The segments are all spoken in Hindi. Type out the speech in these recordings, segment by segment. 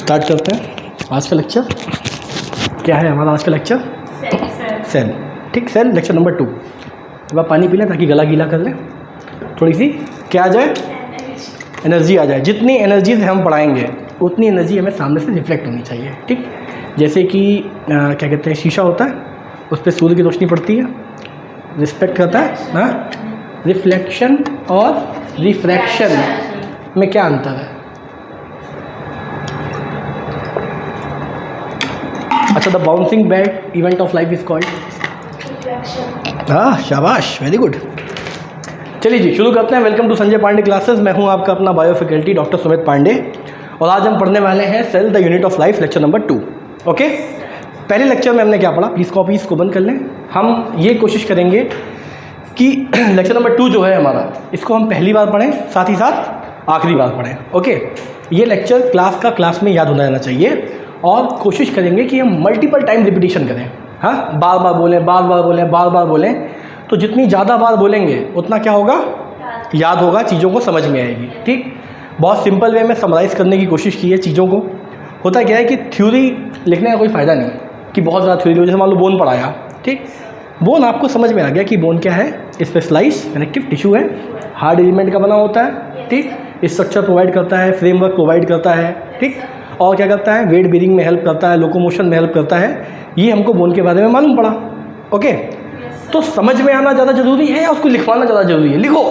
स्टार्ट करते हैं आज का लेक्चर। क्या है हमारा आज का लेक्चर? सेल। ठीक, सेल लेक्चर नंबर 2। अब आप पानी पी लें ताकि गला गीला कर लें, थोड़ी सी क्या आ जाए, एनर्जी आ जाए। जितनी एनर्जी से हम पढ़ाएंगे उतनी एनर्जी हमें सामने से रिफ्लेक्ट होनी चाहिए। ठीक, जैसे कि क्या कहते हैं, शीशा होता है, उस पर सूर्य की रोशनी पड़ती है, रिफ्लेक्ट करता है ना। रिफ्लेक्शन और रिफ्रैक्शन में क्या अंतर है? अच्छा, the bouncing bat event of life is called reflection. हाँ, शाबाश, वेरी गुड। चलिए जी, शुरू करते हैं। Welcome to Sanjay Pandey classes. मैं हूं आपका अपना bio faculty doctor Sumit Pandey, और आज हम पढ़ने वाले हैं cell the unit of life lecture number 2। Okay, पहले लेक्चर में हमने क्या पढ़ा? प्लीज़ कॉपीज को बंद कर लें। हम ये कोशिश करेंगे कि लेक्चर नंबर 2 जो है हमारा, इसको हम पहली बार पढ़ें, साथ ही साथ आखिरी बार पढ़ें। ओके, ये लेक्चर क्लास में याद होना रहना चाहिए, और कोशिश करेंगे कि हम मल्टीपल टाइम रिपीटिशन करें। हाँ, बार बार बोलें, बार बार बोलें। तो जितनी ज़्यादा बार बोलेंगे उतना क्या होगा, याद होगा, चीज़ों को समझ में आएगी। ठीक, बहुत सिंपल वे में समराइज़ करने की कोशिश की है चीज़ों को। होता क्या है कि थ्योरी लिखने का कोई फ़ायदा नहीं कि बहुत ज़्यादा थ्योरी हो। जैसे मान लो बोन पढ़ाया, ठीक, बोन आपको समझ में आ गया कि बोन क्या है, स्पेशलाइज्ड कनेक्टिव टिश्यू है, हार्ड एलिमेंट का बना होता है। ठीक, स्ट्रक्चर प्रोवाइड करता है, फ्रेमवर्क प्रोवाइड करता है। ठीक, और क्या करता है, वेट बेरिंग में हेल्प करता है, लोकोमोशन में हेल्प करता है। ये हमको बोन के बारे में मालूम पड़ा। ओके, तो समझ में आना ज़्यादा ज़रूरी है या उसको लिखवाना ज़्यादा ज़रूरी है? लिखो,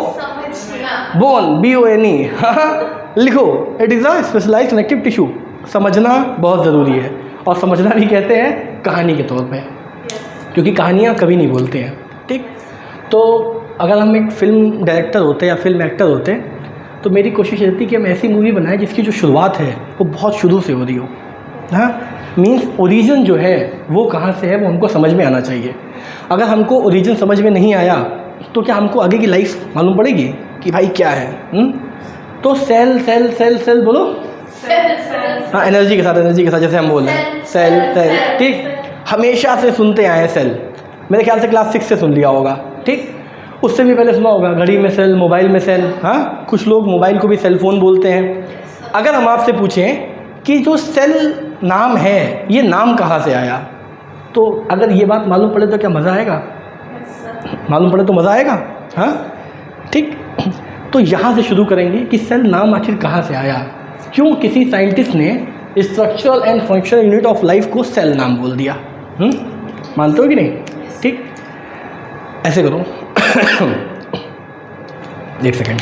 बोन, BONE, हाँ लिखो, it is a specialised connective tissue. समझना बहुत ज़रूरी है, और समझना भी कहते हैं कहानी के तौर पे, क्योंकि कहानियाँ कभी नहीं बोलते हैं। ठीक, तो अगर हम एक फिल्म डायरेक्टर होते या फिल्म एक्टर होते तो मेरी कोशिश रहती है कि हम ऐसी मूवी बनाएं जिसकी जो शुरुआत है वो बहुत शुरू से हो रही हो। हाँ, मीन्स ओरिजिन जो है वो कहाँ से है वो हमको समझ में आना चाहिए। अगर हमको ओरिजिन समझ में नहीं आया तो क्या हमको आगे की लाइफ मालूम पड़ेगी कि भाई क्या है? तो सेल सेल सेल सेल बोलो, हाँ, एनर्जी के साथ जैसे हम बोल रहे हैं, सेल सेल। ठीक, हमेशा से सुनते आए हैं सेल, मेरे ख्याल से क्लास 6 से सुन लिया होगा। ठीक, उससे भी पहले सुना होगा, घड़ी में सेल, मोबाइल में सेल। हाँ, कुछ लोग मोबाइल को भी सेल फ़ोन बोलते हैं। अगर हम आपसे पूछें कि जो सेल नाम है ये नाम कहाँ से आया, तो अगर ये बात मालूम पड़े तो क्या मज़ा आएगा? मालूम पड़े तो मज़ा आएगा। हाँ, ठीक, तो यहाँ से शुरू करेंगे कि सेल नाम आखिर कहाँ से आया, क्यों किसी साइंटिस्ट ने structural and functional unit of life को सेल नाम बोल दिया। मानते हो कि नहीं? ठीक, ऐसे करो, एक सेकेंड,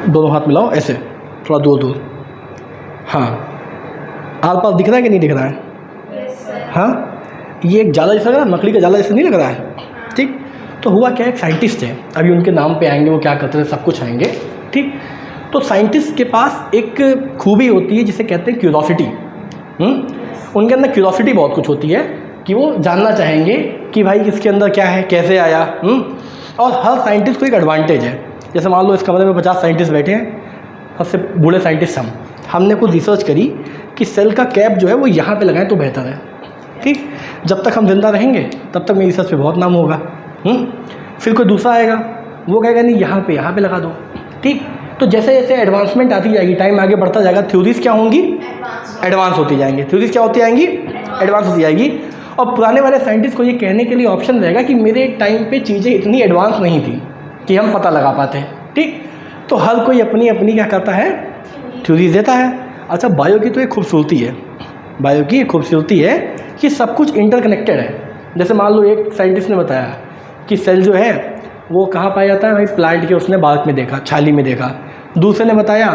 दोनों हाथ मिलाओ ऐसे, थोड़ा दूर। हाँ, आर पास दिख रहा है कि नहीं दिख रहा है? हाँ, ये एक जाला जैसा लग रहा है, मकड़ी का जाला जैसा नहीं लग रहा है? ठीक, तो हुआ क्या, एक साइंटिस्ट है, अभी उनके नाम पे आएंगे, वो क्या करते थे सब कुछ आएंगे। ठीक, तो साइंटिस्ट के पास एक खूबी होती है जिसे कहते हैं क्यूरोसिटी। उनके अंदर क्यूरोसिटी बहुत कुछ होती है कि वो जानना चाहेंगे कि भाई इसके अंदर क्या है, कैसे आया। और हर साइंटिस्ट को एक एडवांटेज है। जैसे मान लो इस कमरे में 50 साइंटिस्ट बैठे हैं, सबसे बूढ़े साइंटिस्ट हमने कुछ रिसर्च करी कि सेल का कैप जो है वो यहाँ पे लगाएं तो बेहतर है। ठीक, जब तक हम जिंदा रहेंगे तब तक मेरी रिसर्च पे बहुत नाम होगा। फिर कोई दूसरा आएगा, वो कहेगा नहीं यहाँ पे लगा दो। ठीक, तो जैसे जैसे एडवांसमेंट आती जाएगी, टाइम आगे बढ़ता जाएगा, थ्योरीज क्या होंगी, एडवांस होती जाएंगी। थ्योरीज क्या होती जाएंगी, एडवांस होती जाएगी। और पुराने वाले साइंटिस्ट को ये कहने के लिए ऑप्शन रहेगा कि मेरे टाइम पे चीज़ें इतनी एडवांस नहीं थी कि हम पता लगा पाते। ठीक, तो हर कोई अपनी अपनी क्या करता है, थ्योरीज देता है। अच्छा, बायो की तो एक खूबसूरती है, बायो की एक खूबसूरती है कि सब कुछ इंटरकनेक्टेड है। जैसे मान लो एक साइंटिस्ट ने बताया कि सेल जो है वो कहाँ पाया जाता है, भाई प्लांट के उसने बाग में देखा, छाली में देखा। दूसरे ने बताया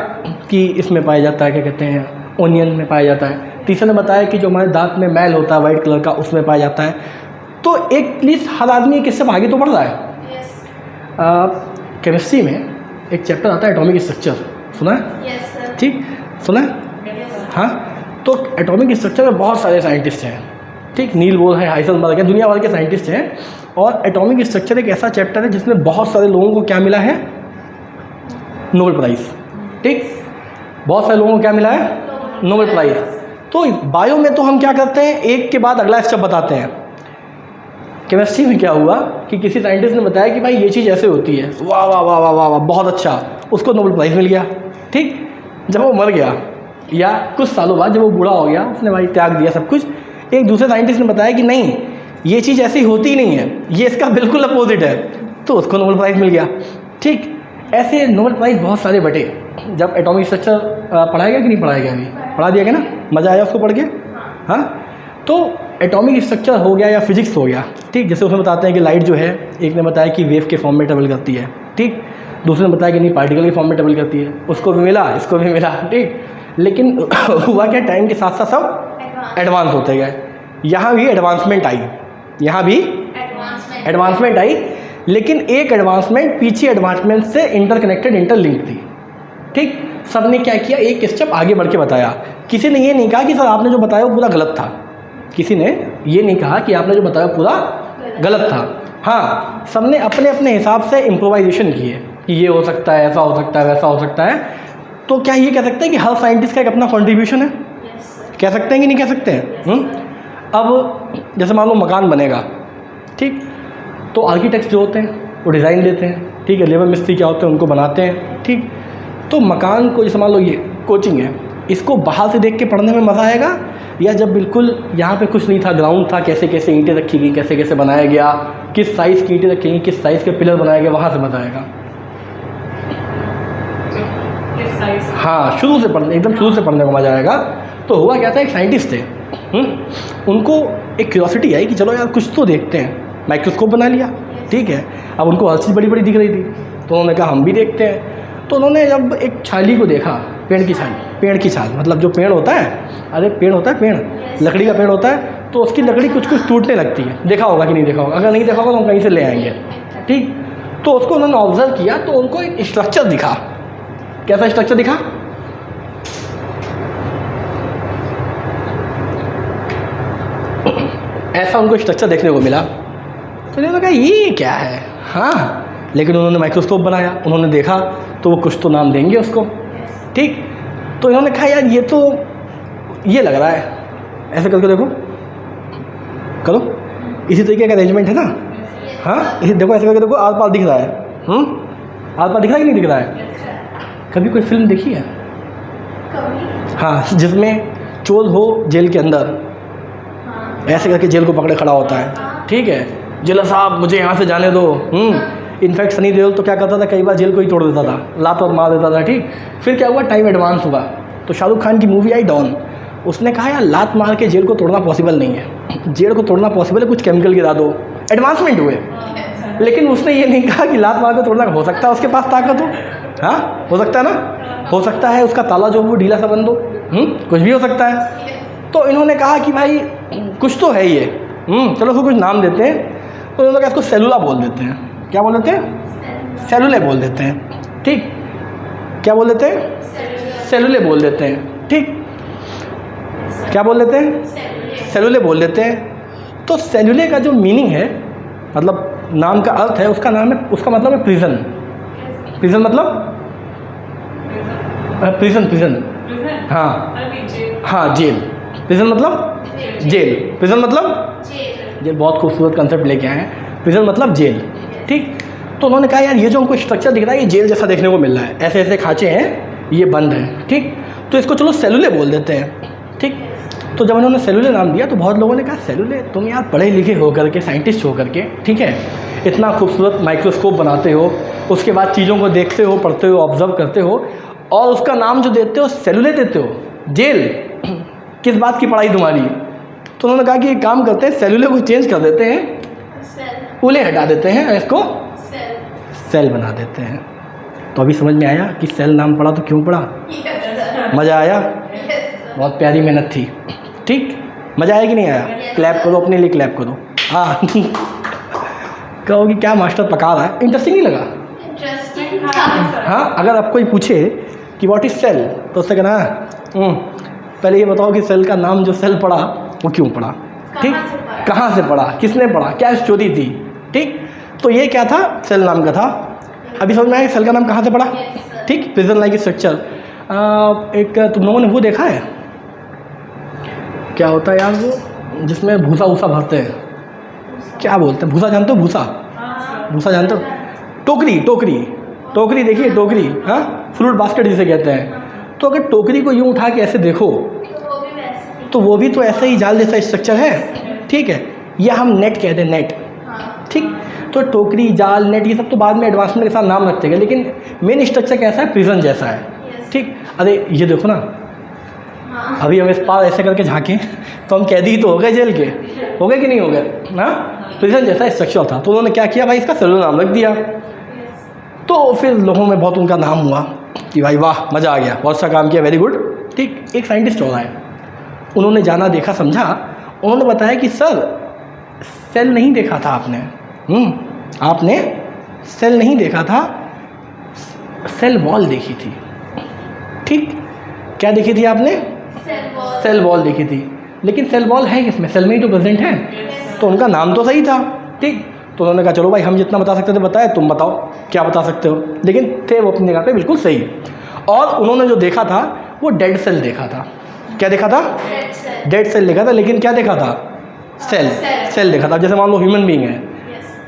कि इसमें पाया जाता है, क्या कहते हैं, ओनियन में पाया जाता है। तीसरे ने बताया कि जो हमारे दांत में मैल होता है वाइट कलर का, उसमें पाया जाता है। तो एक प्लीज़ हर आदमी किससे आगे तो बढ़ रहा है। केमिस्ट्री में एक चैप्टर आता है एटॉमिक स्ट्रक्चर, सुना है? ठीक, सुना है? हाँ, तो एटॉमिक स्ट्रक्चर में बहुत सारे साइंटिस्ट हैं। ठीक, नील बोर है, हाइसेनबर्ग है, दुनिया भर के साइंटिस्ट हैं। और एटॉमिक स्ट्रक्चर एक ऐसा चैप्टर है जिसमें बहुत सारे लोगों को क्या मिला है, नोबेल प्राइज़। ठीक, बहुत सारे लोगों को क्या मिला है, नोबेल प्राइज़। तो बायो में तो हम क्या करते हैं, एक के बाद अगला स्टेप बताते हैं। केमिस्ट्री में क्या हुआ कि किसी साइंटिस्ट ने बताया कि भाई ये चीज़ ऐसे होती है, वाह वाह वाह वाह वाह वाह, बहुत अच्छा, उसको नोबेल प्राइज़ मिल गया। ठीक, जब वो मर गया या कुछ सालों बाद जब वो बूढ़ा हो गया, उसने भाई त्याग दिया सब कुछ, एक दूसरे साइंटिस्ट ने बताया कि नहीं, ये चीज़ ऐसी होती ही नहीं है, ये इसका बिल्कुल अपोजिट है, तो उसको नोबेल प्राइज़ मिल गया। ठीक, ऐसे नोबेल प्राइज़ बहुत सारे बटे। जब एटॉमिक स्ट्रक्चर पढ़ाया गया कि नहीं पढ़ाया गया? अभी पढ़ा दिया गया ना, मज़ा आया उसको पढ़ के? हाँ, तो एटॉमिक स्ट्रक्चर हो गया या फिजिक्स हो गया। ठीक, जैसे उसमें बताते हैं कि लाइट जो है, एक ने बताया कि वेव के फॉर्म में ट्रेवल करती है, ठीक, दूसरे ने बताया कि नहीं पार्टिकल के फॉर्म में ट्रेवल करती है, उसको भी मिला, इसको भी मिला। ठीक, लेकिन हुआ क्या, टाइम के साथ साथ सब एडवांस होते गए। यहाँ भी एडवांसमेंट आई, यहाँ भी एडवांसमेंट आई, लेकिन एक एडवांसमेंट पीछे एडवांसमेंट से इंटरकनेक्टेड, इंटरलिंक थी। ठीक, सब ने क्या किया, एक स्टेप आगे बढ़ के बताया। किसी ने ये नहीं कहा कि सर आपने जो बताया वो पूरा गलत था, किसी ने ये नहीं कहा कि आपने जो बताया पूरा गलत था। हाँ, सब ने अपने अपने हिसाब से इम्प्रोवाइजेशन किए कि ये हो सकता है, ऐसा हो सकता है, वैसा हो सकता है। तो क्या ये कह सकते हैं कि हर साइंटिस्ट का एक अपना कॉन्ट्रीब्यूशन है? कह सकते हैं कि नहीं कह सकते हैं? अब जैसे मान लो मकान बनेगा, ठीक, तो आर्किटेक्ट जो होते हैं वो डिज़ाइन देते हैं, ठीक है, लेबर मिस्त्री क्या होते हैं उनको बनाते हैं। ठीक, तो मकान को जैसे मान लो ये कोचिंग है, इसको बाहर से देख के पढ़ने में मज़ा आएगा, या जब बिल्कुल यहाँ पे कुछ नहीं था, ग्राउंड था, कैसे कैसे ईंटें रखी गई, कैसे कैसे बनाया गया, किस साइज़ की ईंटें रखी गई, किस साइज़ के पिलर बनाए गए, वहाँ से मज़ा आएगा? हाँ, शुरू से पढ़ने, एकदम शुरू से पढ़ने को मज़ा आएगा। तो हुआ क्या था, एक साइंटिस्ट थे, उनको एक क्यूरियोसिटी आई कि चलो यार कुछ तो देखते हैं। माइक्रोस्कोप बना लिया, ठीक है, अब उनको हर चीज़ बड़ी बड़ी दिख रही थी, तो उन्होंने कहा हम भी देखते हैं। तो उन्होंने जब एक छाली को देखा, पेड़ की छाल, पेड़ की छाल मतलब जो पेड़ होता है, अरे पेड़ होता है, पेड़ लकड़ी का पेड़ होता है, तो उसकी लकड़ी कुछ कुछ टूटने लगती है। देखा होगा कि नहीं देखा होगा? अगर नहीं देखा होगा तो हम कहीं से ले आएंगे। ठीक, तो उसको उन्होंने ऑब्जर्व किया, तो उनको एक स्ट्रक्चर दिखा। कैसा स्ट्रक्चर दिखा? ऐसा उनको स्ट्रक्चर देखने को मिला। तो उन्होंने कहा ये क्या है? हाँ, लेकिन उन्होंने माइक्रोस्कोप बनाया, उन्होंने देखा, तो वो कुछ तो नाम देंगे उसको। ठीक, तो इन्होंने कहा यार ये तो ये लग रहा है, ऐसे करके देखो, करो, इसी तरीके का अरेंजमेंट है ना। हाँ, इसे देखो, ऐसे करके देखो, आस पास दिख रहा है। आस पास दिख रहा है कि नहीं दिख रहा है? कभी कोई फिल्म देखी है? हाँ, जिसमें चोर हो जेल के अंदर, ऐसे करके जेल को पकड़े खड़ा होता है, ठीक है, जेलर साहब मुझे यहाँ से जाने दो। इनफैक्ट सनी देओल तो क्या करता था, कई बार जेल को ही तोड़ देता था, लात और मार देता था। ठीक, फिर क्या हुआ, टाइम एडवांस हुआ, तो शाहरुख खान की मूवी आई डॉन, उसने कहा यार लात मार के जेल को तोड़ना पॉसिबल नहीं है, जेल को तोड़ना पॉसिबल है, कुछ केमिकल गिरा दो, एडवांसमेंट हुए। लेकिन उसने ये नहीं कहा कि लात मार के तोड़ना, हो सकता है उसके पास ताकत हो, हाँ हो सकता है ना, हो सकता है उसका ताला जो वो ढीला सा बंद हो, कुछ भी हो सकता है। तो इन्होंने कहा कि भाई कुछ तो है ये, चलो उसको कुछ नाम देते हैं। तो इन्होंने कहा इसको सेलुला बोल देते हैं। क्या बोल देते हैं? सेलुले बोल देते हैं। ठीक, क्या बोल देते हैं? सेलुले बोल देते हैं। ठीक, क्या बोल देते हैं? सेलुले बोल देते हैं। तो सेलुले का जो मीनिंग है, मतलब नाम का अर्थ है, उसका नाम है, उसका मतलब है प्रिजन। प्रिजन मतलब प्रिजन हाँ हाँ, जेल। प्रिजन मतलब जेल, प्रिजन मतलब जेल। बहुत खूबसूरत कंसेप्ट लेके आए हैं, प्रिजन मतलब जेल। ठीक, तो उन्होंने कहा यार ये जो हमको स्ट्रक्चर दिख रहा है ये जेल जैसा देखने को मिल रहा है, ऐसे ऐसे खांचे हैं, ये बंद हैं। ठीक, तो इसको चलो सेलुले बोल देते हैं। ठीक, तो जब उन्होंने सेलुले नाम दिया तो बहुत लोगों ने कहा सेलुले, तुम यार पढ़े लिखे हो करके, साइंटिस्ट हो करके, ठीक है, इतना खूबसूरत माइक्रोस्कोप बनाते हो, उसके बाद चीज़ों को देखते हो, पढ़ते हो, ऑब्जर्व करते हो, और उसका नाम जो देते हो सेलुले देते हो, जेल, किस बात की पढ़ाई तुम्हारी? तो उन्होंने कहा कि एक काम करते हैं, सेलुले को चेंज कर देते हैं, उले हटा देते हैं, इसको सेल बना देते हैं। तो अभी समझ में आया कि सेल नाम पड़ा तो क्यों पड़ा? मज़ा आया? बहुत प्यारी मेहनत थी। ठीक, मज़ा आया कि नहीं आया? क्लैप करो, अपने लिए क्लैप करो। हाँ कहो कि क्या मास्टर पका रहा है, इंटरेस्टिंग नहीं लगा? हाँ, अगर आपको कोई पूछे कि व्हाट इज़ सेल, तो उससे कहना पहले ये बताओ कि सेल का नाम जो सेल पड़ा वो क्यों पड़ा? ठीक, कहाँ से पड़ा, किसने पढ़ा, क्या स्टोरी थी? ठीक, तो ये क्या था, सेल नाम का था। अभी समझ में आया सेल का नाम कहाँ से पड़ा? ठीक, प्रिजन लाइक स्ट्रक्चर। एक तुम लोगों ने वो देखा है, क्या होता है यार वो जिसमें भूसा वूसा भरते हैं, क्या बोलते हैं, भूसा जानते हो? भूसा, भूसा जानते हो? टोकरी, टोकरी, टोकरी देखिए, टोकरी, हाँ, फ्रूट बास्केट जिसे कहते हैं। तो अगर टोकरी को यूँ उठा के ऐसे देखो तो वो भी तो ऐसा ही जाल जैसा स्ट्रक्चर है, ठीक है, या हम नेट कहते हैं, नेट, ठीक। तो टोकरी, जाल, नेट, ये सब तो बाद में एडवांसमेंट के साथ नाम रखते हैं, लेकिन मेन स्ट्रक्चर कैसा है, प्रिजन जैसा है, ठीक। अरे ये देखो ना, अभी हम इस पार ऐसे करके झाँकें तो हम कैदी तो हो गए जेल के, हो गए कि नहीं हो गए, हाँ। प्रिजन जैसा स्ट्रक्चर था, तो उन्होंने क्या किया भाई, इसका सेलुलर नाम रख दिया। तो फिर लोगों में बहुत उनका नाम हुआ कि भाई वाह, मज़ा आ गया, बहुत अच्छा काम किया, वेरी गुड, ठीक। एक साइंटिस्ट हो रहा है, उन्होंने जाना, देखा, समझा, उन्होंने बताया कि सर सेल नहीं देखा था आपने, आपने सेल नहीं देखा था, सेल वॉल देखी थी, ठीक। क्या देखी थी आपने, सेल वॉल देखी थी, लेकिन सेल वॉल है किसमें, सेल में ही तो प्रेजेंट है, तो उनका नाम तो सही था, ठीक। तो उन्होंने कहा चलो भाई हम जितना बता सकते थे बताए, तुम बताओ क्या बता सकते हो, लेकिन थे वो अपनी जगह पे बिल्कुल सही। और उन्होंने जो देखा था वो डेड सेल देखा था। क्या देखा था, डेड सेल देखा था, लेकिन क्या देखा था, सेल देखा था। जैसे मान लो ह्यूमन बीइंग है,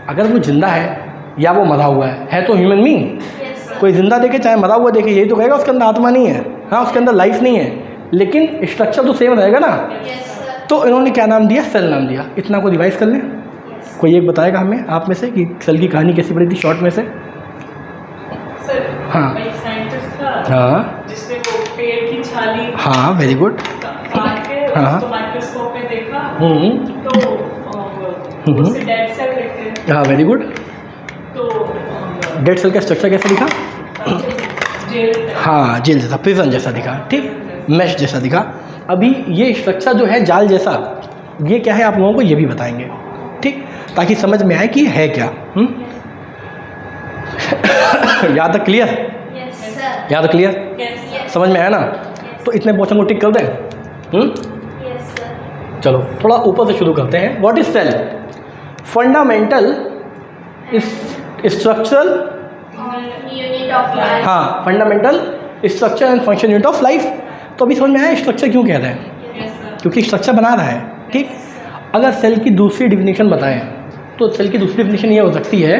अगर वो जिंदा है या वो मरा हुआ है तो ह्यूमन बीइंग, कोई जिंदा देखे चाहे मरा हुआ देखे, यही तो कहेगा उसके अंदर आत्मा नहीं है, हाँ, उसके अंदर लाइफ नहीं है, लेकिन स्ट्रक्चर तो सेम रहेगा ना। तो इन्होंने क्या नाम दिया, सेल नाम दिया। इतना को रिवाइज कर लें। कोई एक बताएगा हमें आप में से कि सेल की कहानी कैसी पड़ी थी शॉर्ट में से? हाँ हाँ, जिसने वो पेड़ की छाली, हाँ, वेरी गुड, हाँ, तो माइक्रोस्कोप में देखा तो तो उससे डेड सेल दिखते, हाँ, वेरी गुड। तो डेड सेल का स्ट्रक्चर कैसा दिखा? जेल, हाँ, जेल जैसा, प्रिजन जैसा दिखा, ठीक, मैश जैसा दिखा। अभी ये स्ट्रक्चर जो है जाल जैसा, ये क्या है आप लोगों को ये भी बताएंगे, ठीक, ताकि समझ में आए कि है क्या। यहाँ तक क्लियर? यहाँ तक क्लियर? समझ में आया ना? तो इतने पोर्शन को टिक कर दें। चलो थोड़ा ऊपर से शुरू करते हैं। What is cell? Fundamental structural, हाँ, fundamental structure and function unit of life. तो अभी समझ में आया स्ट्रक्चर क्यों कह रहे हैं? क्योंकि स्ट्रक्चर बना रहा है, ठीक। अगर सेल की दूसरी डिफिनीशन बताएं तो सेल की दूसरी डिफिनीशन ये हो सकती है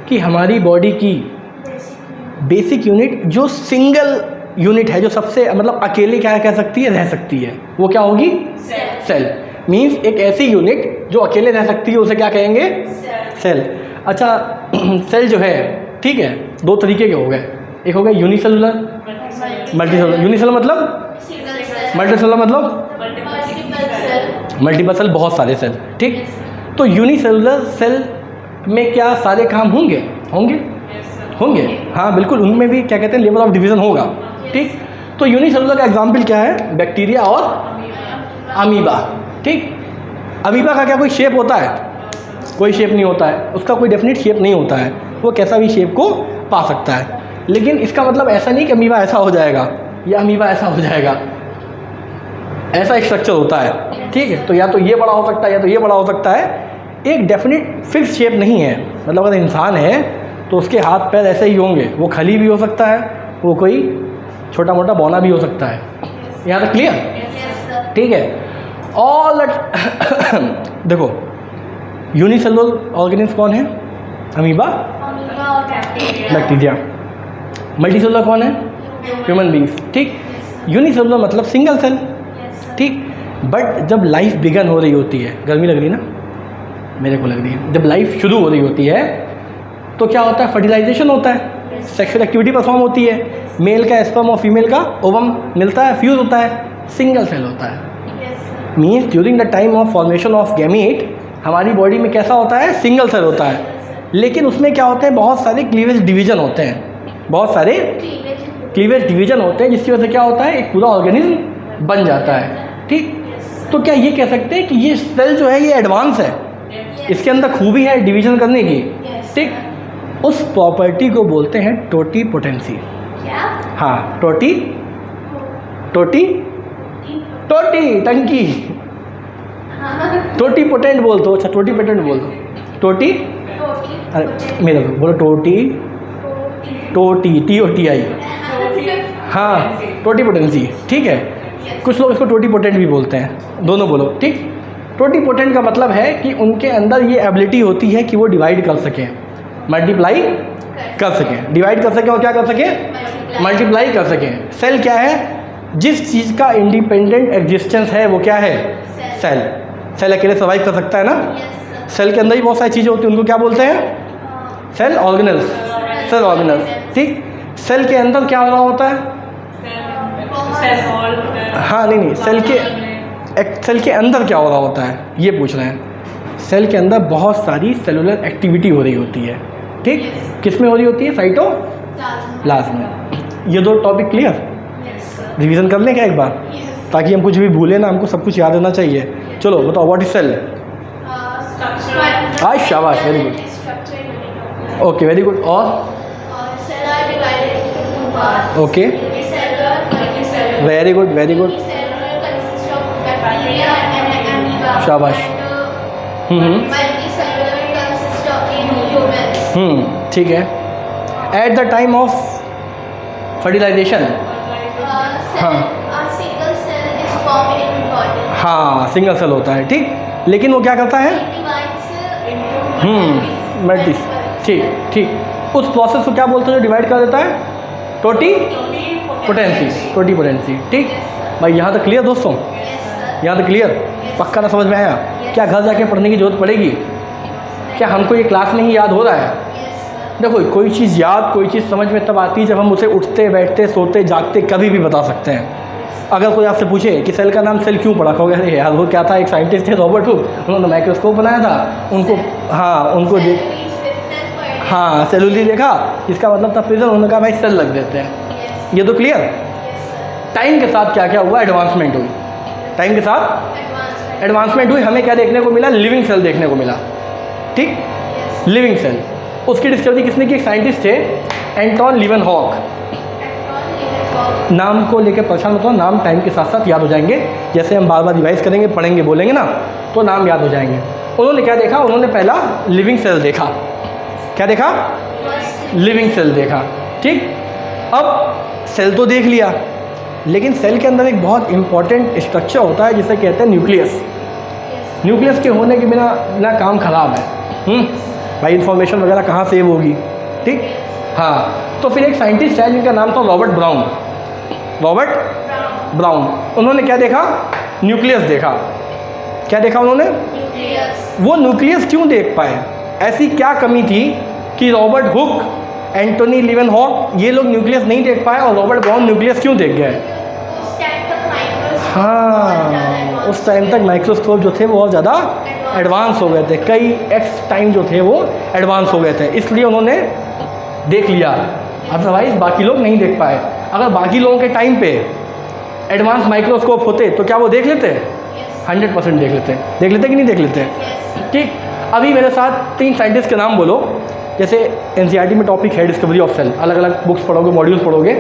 कि हमारी बॉडी की बेसिक यूनिट जो सिंगल यूनिट है, जो सबसे मतलब अकेले क्या कह सकती है, रह सकती है, वो क्या होगी? सेल। मीन्स एक ऐसी यूनिट जो अकेले रह सकती है उसे क्या कहेंगे? सेल। अच्छा, सेल जो है, ठीक है, दो तरीके के हो गए। एक हो गया यूनिसेलुलर, मल्टीसेलुलर। यूनिसेलुलर मतलब, मल्टीसेलुलर मतलब मल्टीपल सेल, बहुत सारे सेल, ठीक। तो यूनिसेलुलर सेल में क्या सारे काम होंगे? होंगे, हाँ बिल्कुल, उनमें भी क्या कहते हैं, लेवल ऑफ डिवीज़न होगा, ठीक। तो यूनिसेलुलर का एग्जाम्पल क्या है? बैक्टीरिया और अमीबा, ठीक। अमीबा का क्या कोई शेप होता है? कोई शेप नहीं होता है, उसका कोई डेफिनेट शेप नहीं होता है, वो कैसा भी शेप को पा सकता है। लेकिन इसका मतलब ऐसा नहीं कि अमीबा ऐसा हो जाएगा या अमीबा ऐसा हो जाएगा, ऐसा स्ट्रक्चर होता है, ठीक है। तो या तो ये बड़ा हो सकता है या तो ये बड़ा हो सकता है, एक डेफिनेट फिक्स शेप नहीं है। मतलब अगर इंसान है तो उसके हाथ पैर ऐसे ही होंगे, वो खली भी हो सकता है, वो कोई छोटा मोटा बौना भी हो सकता है। यहाँ तक क्लियर? ठीक है। ऑल देखो, यूनिसेलुलर ऑर्गेनिज्म कौन है? Amoeba, bacteria. मल्टीसेलुलर कौन है? ह्यूमन बींग्स, ठीक। यूनिसेलुलर मतलब सिंगल सेल, ठीक। बट जब लाइफ बिगन हो रही होती है, गर्मी लग रही है ना, मेरे को लग रही है, जब लाइफ शुरू हो रही होती है तो क्या होता है? फर्टिलाइजेशन होता है, सेक्सुअल एक्टिविटी परफॉर्म होती है, मेल का स्पर्म और फीमेल का ओवम मिलता है, फ्यूज होता है, सिंगल सेल होता है। Means during the time of formation of gamete हमारी बॉडी में कैसा होता है? सिंगल सेल होता है। लेकिन उसमें क्या होते हैं? बहुत सारे क्लीवेज डिवीजन होते हैं, बहुत सारे क्लीवेज डिवीजन होते हैं, जिसकी वजह से क्या होता है? एक पूरा ऑर्गेनिज्म बन जाता है, ठीक। तो क्या ये कह सकते हैं कि ये सेल जो है ये एडवांस है, इसके अंदर खूबी है डिवीजन करने की, ठीक। उस प्रॉपर्टी को बोलते हैं टोटीपोटेंसी। हाँ, टोटी टंकी, टोटीपोटेंट बोल दो। अच्छा, टोटीपोटेंट बोल दो, टोटी, अरे मेरा बोलो, टोटी TOTI, हाँ, टोटीपोटेंसी, ठीक है। कुछ लोग इसको टोटीपोटेंट भी बोलते हैं, दोनों बोलो, ठीक। टोटीपोटेंट का मतलब है कि उनके अंदर ये एबिलिटी होती है कि वो डिवाइड कर सकें, मल्टीप्लाई कर सकें, डिवाइड कर सकें और क्या कर सकें, मल्टीप्लाई कर सकें। सेल क्या है, जिस चीज़ का इंडिपेंडेंट एग्जिस्टेंस है वो क्या है, सेल। सेल अकेले सर्वाइव कर सकता है ना, सेल के अंदर ही बहुत सारी चीज़ें होती हैं, उनको क्या बोलते हैं, सेल ऑर्गेनल्स, सेल ऑर्गेनल्स। ठीक, सेल के अंदर क्या हो रहा होता है, सेल वॉल होता है। हाँ नहीं, सेल के अंदर क्या हो रहा होता है ये पूछ रहे हैं। सेल के अंदर बहुत सारी सेलुलर एक्टिविटी हो रही होती है। ठीक, किस में हो रही होती है, साइटोप्लाज्म में। ये दो टॉपिक क्लियर, रिवीजन कर लें क्या एक बार, ताकि हम कुछ भी भूलें ना, हमको सब कुछ याद रहना चाहिए। चलो बताओ, व्हाट इज सेल। आज शाबाश, very good, okay very good. और okay, very good very good, शाबाश। ठीक है। At the time of fertilisation, हाँ सिंगल सेल होता है। ठीक, लेकिन वो क्या करता है, मल्टी, ठीक ठीक। उस प्रोसेस को क्या बोलते हैं जो डिवाइड कर देता है, टोटी पोटेंसी, टोटी पोटेंसी। ठीक भाई, यहाँ तक क्लियर दोस्तों, यहाँ तक क्लियर, पक्का ना समझ में आया। क्या घर जाके पढ़ने की ज़रूरत पड़ेगी, क्या हमको ये क्लास में ही याद हो रहा है। देखो कोई चीज़ याद, कोई चीज़ समझ में तब आती है जब हम उसे उठते बैठते सोते जागते कभी भी बता सकते हैं। अगर कोई आपसे पूछे कि सेल का नाम सेल क्यों पड़ा, कहोगे अरे यार वो क्या था, एक साइंटिस्ट थे रॉबर्ट हुक, उन्होंने माइक्रोस्कोप बनाया था, उनको हाँ उनको हाँ सेलुलरी देखा, इसका मतलब था प्रिजन, उन्होंने कहा भाई सेल लग देते हैं। ये तो क्लियर। टाइम के साथ क्या क्या हुआ, एडवांसमेंट हुई, टाइम के साथ एडवांसमेंट हुई, हमें क्या देखने को मिला, लिविंग सेल देखने को मिला। ठीक, लिविंग सेल, उसकी डिस्कवरी किसने की, एक साइंटिस्ट थे एंटोन लीवेनहॉक। नाम को लेकर परेशान मत हो, नाम टाइम के साथ साथ याद हो जाएंगे, जैसे हम बार बार रिवाइज करेंगे पढ़ेंगे बोलेंगे ना तो नाम याद हो जाएंगे। उन्होंने क्या देखा, उन्होंने पहला लिविंग सेल देखा। क्या देखा, लिविंग सेल देखा। ठीक, अब सेल तो देख लिया, लेकिन सेल के अंदर एक बहुत इंपॉर्टेंट स्ट्रक्चर होता है जिसे कहते हैं न्यूक्लियस। न्यूक्लियस के होने के बिना ना काम खराब है। भाई इंफॉर्मेशन वगैरह कहाँ सेव होगी। ठीक, हाँ, तो फिर एक साइंटिस्ट है जिनका नाम था रॉबर्ट ब्राउन। रॉबर्ट ब्राउन, उन्होंने क्या देखा, न्यूक्लियस देखा। क्या देखा उन्होंने, वो न्यूक्लियस क्यों देख पाए, ऐसी क्या कमी थी कि रॉबर्ट हुक, एंटोनी लीवेनहॉक ये लोग न्यूक्लियस नहीं देख पाए और रॉबर्ट ब्राउन न्यूक्लियस क्यों देख गए। हाँ, उस टाइम तक माइक्रोस्कोप जो थे वो बहुत ज़्यादा एडवांस हो गए थे, कई एक्स टाइम जो थे वो एडवांस हो गए थे, इसलिए उन्होंने देख लिया। अदरवाइज बाकी लोग नहीं देख पाए। अगर बाकी लोगों के टाइम पे एडवांस माइक्रोस्कोप होते तो क्या वो देख लेते, 100% देख लेते। देख लेते कि नहीं देख लेते। ठीक, अभी मेरे साथ 3 साइंटिस्ट के नाम बोलो। जैसे एनसीईआरटी में टॉपिक है डिस्कवरी ऑफ सेल, अलग अलग बुक्स पढ़ोगे, मॉड्यूल्स पढ़ोगे,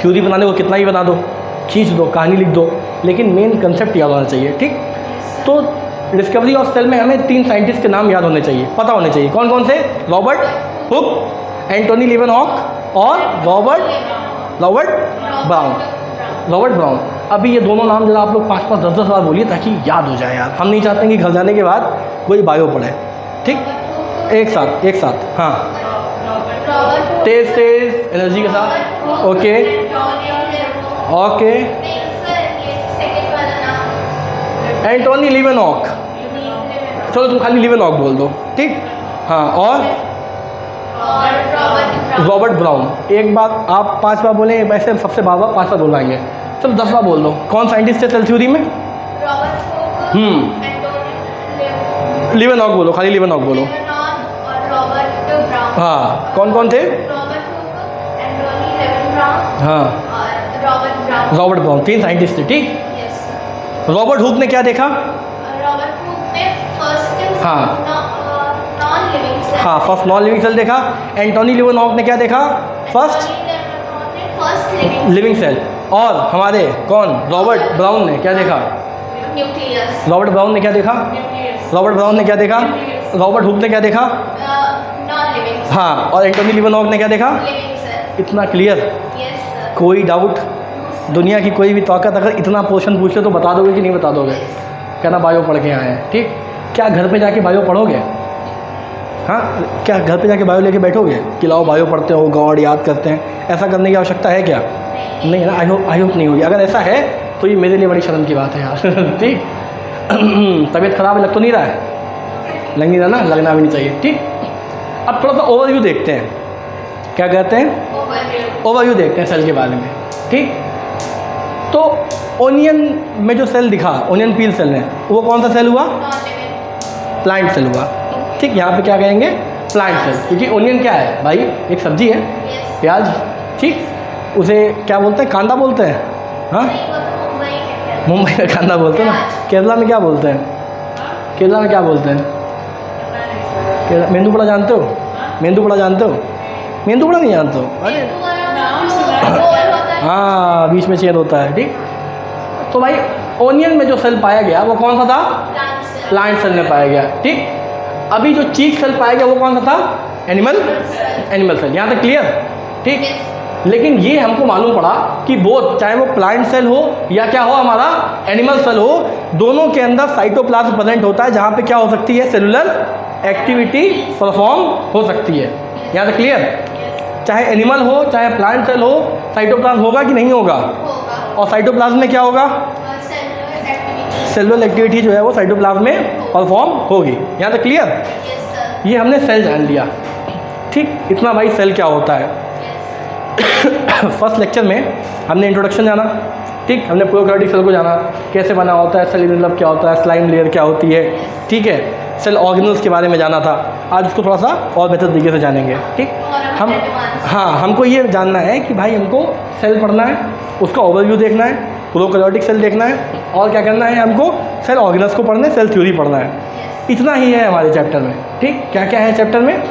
थ्योरी बनाने को कितना ही बना दो, खींच दो, कहानी लिख दो, लेकिन मेन कंसेप्ट याद होना चाहिए। ठीक, तो डिस्कवरी ऑफ सेल में हमें 3 साइंटिस्ट के नाम याद होने चाहिए, पता होने चाहिए। कौन कौन से, रॉबर्ट हुक, एंटोनी लीवेनहॉक और रॉबर्ट ब्राउन। रॉबर्ट ब्राउन, अभी ये दोनों नाम जरा आप लोग 5-5, 10-10 बार बोलिए ताकि याद हो जाए यार। हम नहीं चाहते कि घर जाने के बाद कोई बायो पढ़े। ठीक, एक साथ हाँ, तेज एनर्जी के साथ। ओके, एंटोनी लीवेनहॉक, चलो तुम खाली लीवेनहॉक बोल दो। ठीक, हाँ, और रॉबर्ट ब्राउन। एक बार आप 5 बार बोले, वैसे सबसे बार 5 बार बोलवाएंगे, चलो 10 बार बोल दो। कौन साइंटिस्ट थे सेल थ्योरी में, लीवेनहॉक बोलो, खाली लीवेनहॉक बोलो। हाँ, कौन कौन थे, हाँ, रॉबर्ट ब्राउन, 3 साइंटिस्ट थे। ठीक, रॉबर्ट हुक ने क्या देखा, हाँ फर्स्ट नॉन लिविंग सेल देखा। एंटोनी लीवेनहॉक ने क्या देखा, फर्स्ट लिविंग सेल। और हमारे कौन, रॉबर्ट ब्राउन ने क्या देखा, रॉबर्ट ब्राउन ने क्या देखा, रॉबर्ट हुक ने क्या देखा, हाँ, और एंटोनी लीवेनहॉक ने क्या देखा। इतना क्लियर, कोई डाउट, दुनिया की कोई भी ताकत अगर इतना पोर्शन पूछ ले तो बता दोगे कि नहीं बता दोगे, कहना बायो पढ़ के आए हैं। ठीक, क्या घर पे जाके बायो पढ़ोगे, हाँ, क्या घर पे जाके बायो लेके बैठोगे कि लाओ बायो पढ़ते हो, गॉड याद करते हैं? ऐसा करने की आवश्यकता है क्या? नहीं है ना। आई होप नहीं होगी। अगर ऐसा है तो ये मेरे लिए बड़ी शर्म की बात है यार। ठीक। तबीयत खराब लग तो नहीं रहा है? लग नहीं रहा ना, लगना भी नहीं चाहिए। ठीक। अब थोड़ा सा ओवरव्यू देखते हैं। क्या कहते हैं? ओवरव्यू देखते हैं सेल के बारे में। ठीक। तो ओनियन में जो सेल दिखा, ओनियन पील सेल है, वो कौन सा सेल हुआ? प्लांट सेल हुआ। ठीक। यहाँ पे क्या कहेंगे? प्लांट सेल, क्योंकि ओनियन क्या है भाई? एक सब्जी है, प्याज। ठीक। उसे क्या बोलते हैं? कांदा बोलते हैं। हाँ, मुंबई में कांदा बोलते हैं ना। केरला में क्या बोलते हैं? केरला में क्या बोलते हैं? मेंदू बड़ा जानते हो? मेंदू बड़ा जानते हो? मेंदू बड़ा नहीं जानते हो? अरे हाँ, बीच में छेद होता है। ठीक। तो भाई ओनियन में जो सेल पाया गया वो कौन सा था? प्लांट सेल में पाया गया। ठीक। अभी जो चीक सेल पाया गया वो कौन सा था? Animal cell. यहाँ तक क्लियर? ठीक। लेकिन ये हमको मालूम पड़ा कि बोथ, चाहे वो प्लांट सेल हो या क्या हो हमारा एनिमल सेल हो, दोनों के अंदर साइटोप्लाज्म प्रेजेंट होता है, जहाँ पे क्या हो सकती है? सेलुलर एक्टिविटी परफॉर्म हो सकती है। यहाँ तक क्लियर? चाहे एनिमल हो चाहे प्लांट सेल हो, साइटोप्लाज्म होगा कि नहीं होगा? और साइटोप्लाज्म में क्या होगा? सेलुलर एक्टिविटी जो है वो साइटोप्लाज्म में परफॉर्म होगी। यहाँ तक क्लियर? ये हमने सेल जान लिया। ठीक। इतना भाई सेल क्या होता है। फर्स्ट लेक्चर में हमने इंट्रोडक्शन जाना। ठीक। हमने प्रोकैरियोटिक सेल को जाना, कैसे बना होता है, सेल इनवेलप क्या होता है, स्लाइम लेयर क्या होती है। ठीक है। सेल ऑर्गेनल्स के बारे में जाना था। आज उसको थोड़ा सा और बेहतर तरीके से जानेंगे। ठीक। हमको ये जानना है कि भाई हमको सेल पढ़ना है, उसका ओवरव्यू देखना है, प्रोकैरियोटिक सेल देखना है, और क्या करना है हमको? सेल ऑर्गेनल्स को पढ़ना है, सेल थ्योरी पढ़ना है। इतना ही है हमारे चैप्टर में। ठीक। क्या क्या है चैप्टर में?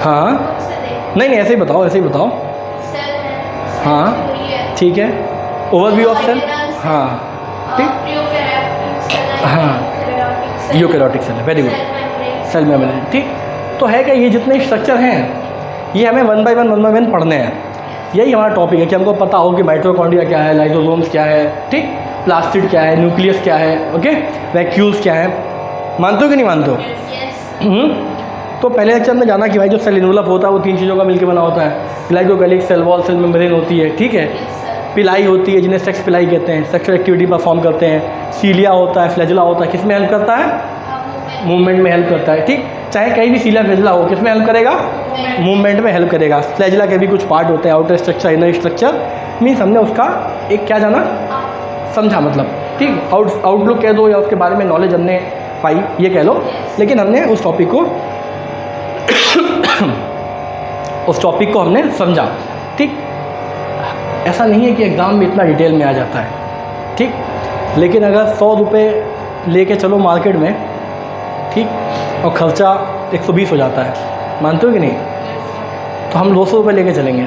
हाँ, नहीं ऐसे ही बताओ, ऐसे ही बताओ। हाँ, ठीक है। Overview of cell. हाँ, ठीक। हाँ, यूकैरियोटिक सेल है, वेरी गुड। Cell membrane. ठीक। तो है क्या, ये जितने स्ट्रक्चर हैं ये हमें वन बाय वन पढ़ने हैं। यही हमारा टॉपिक है कि हमको पता हो कि माइटोकॉन्ड्रिया क्या है, लाइसोसोम्स क्या है, ठीक, प्लास्टिड क्या है, न्यूक्लियस क्या है, ओके, वैक्यूल्स क्या है। मानते हो कि नहीं मानते हो? तो पहले लेक्चर में जाना कि भाई जो सेल इनवेलप होता है वो तीन चीज़ों का मिलकर बना होता है। Glycocalyx, cell wall, cell membrane होती है। ठीक है। पिलाई होती है, जिन्हें सेक्स पिलाई कहते हैं, सेक्सुअल एक्टिविटी परफॉर्म करते हैं। सीलिया होता है, फ्लैजुला होता है, किस में हेल्प करता है? मूवमेंट में हेल्प करता है। ठीक। चाहे कहीं भी सीलिया फ्लैजुला हो, किस में हेल्प करेगा? मूवमेंट में हेल्प करेगा। फ्लैजुला के भी कुछ पार्ट होते हैं, outer structure, inner structure. Means हमने उसका एक क्या जाना, समझा, मतलब ठीक, आउटलुक कह दो या उसके बारे में नॉलेज हमने पाई, ये कह लो। लेकिन हमने उस टॉपिक को हमने समझा। ठीक। ऐसा नहीं है कि एग्ज़ाम में इतना डिटेल में आ जाता है। ठीक। लेकिन अगर 100 रुपये लेके चलो मार्केट में, ठीक, और ख़र्चा 120 हो जाता है, मानते हो कि नहीं? तो हम 200 रुपये लेके चलेंगे,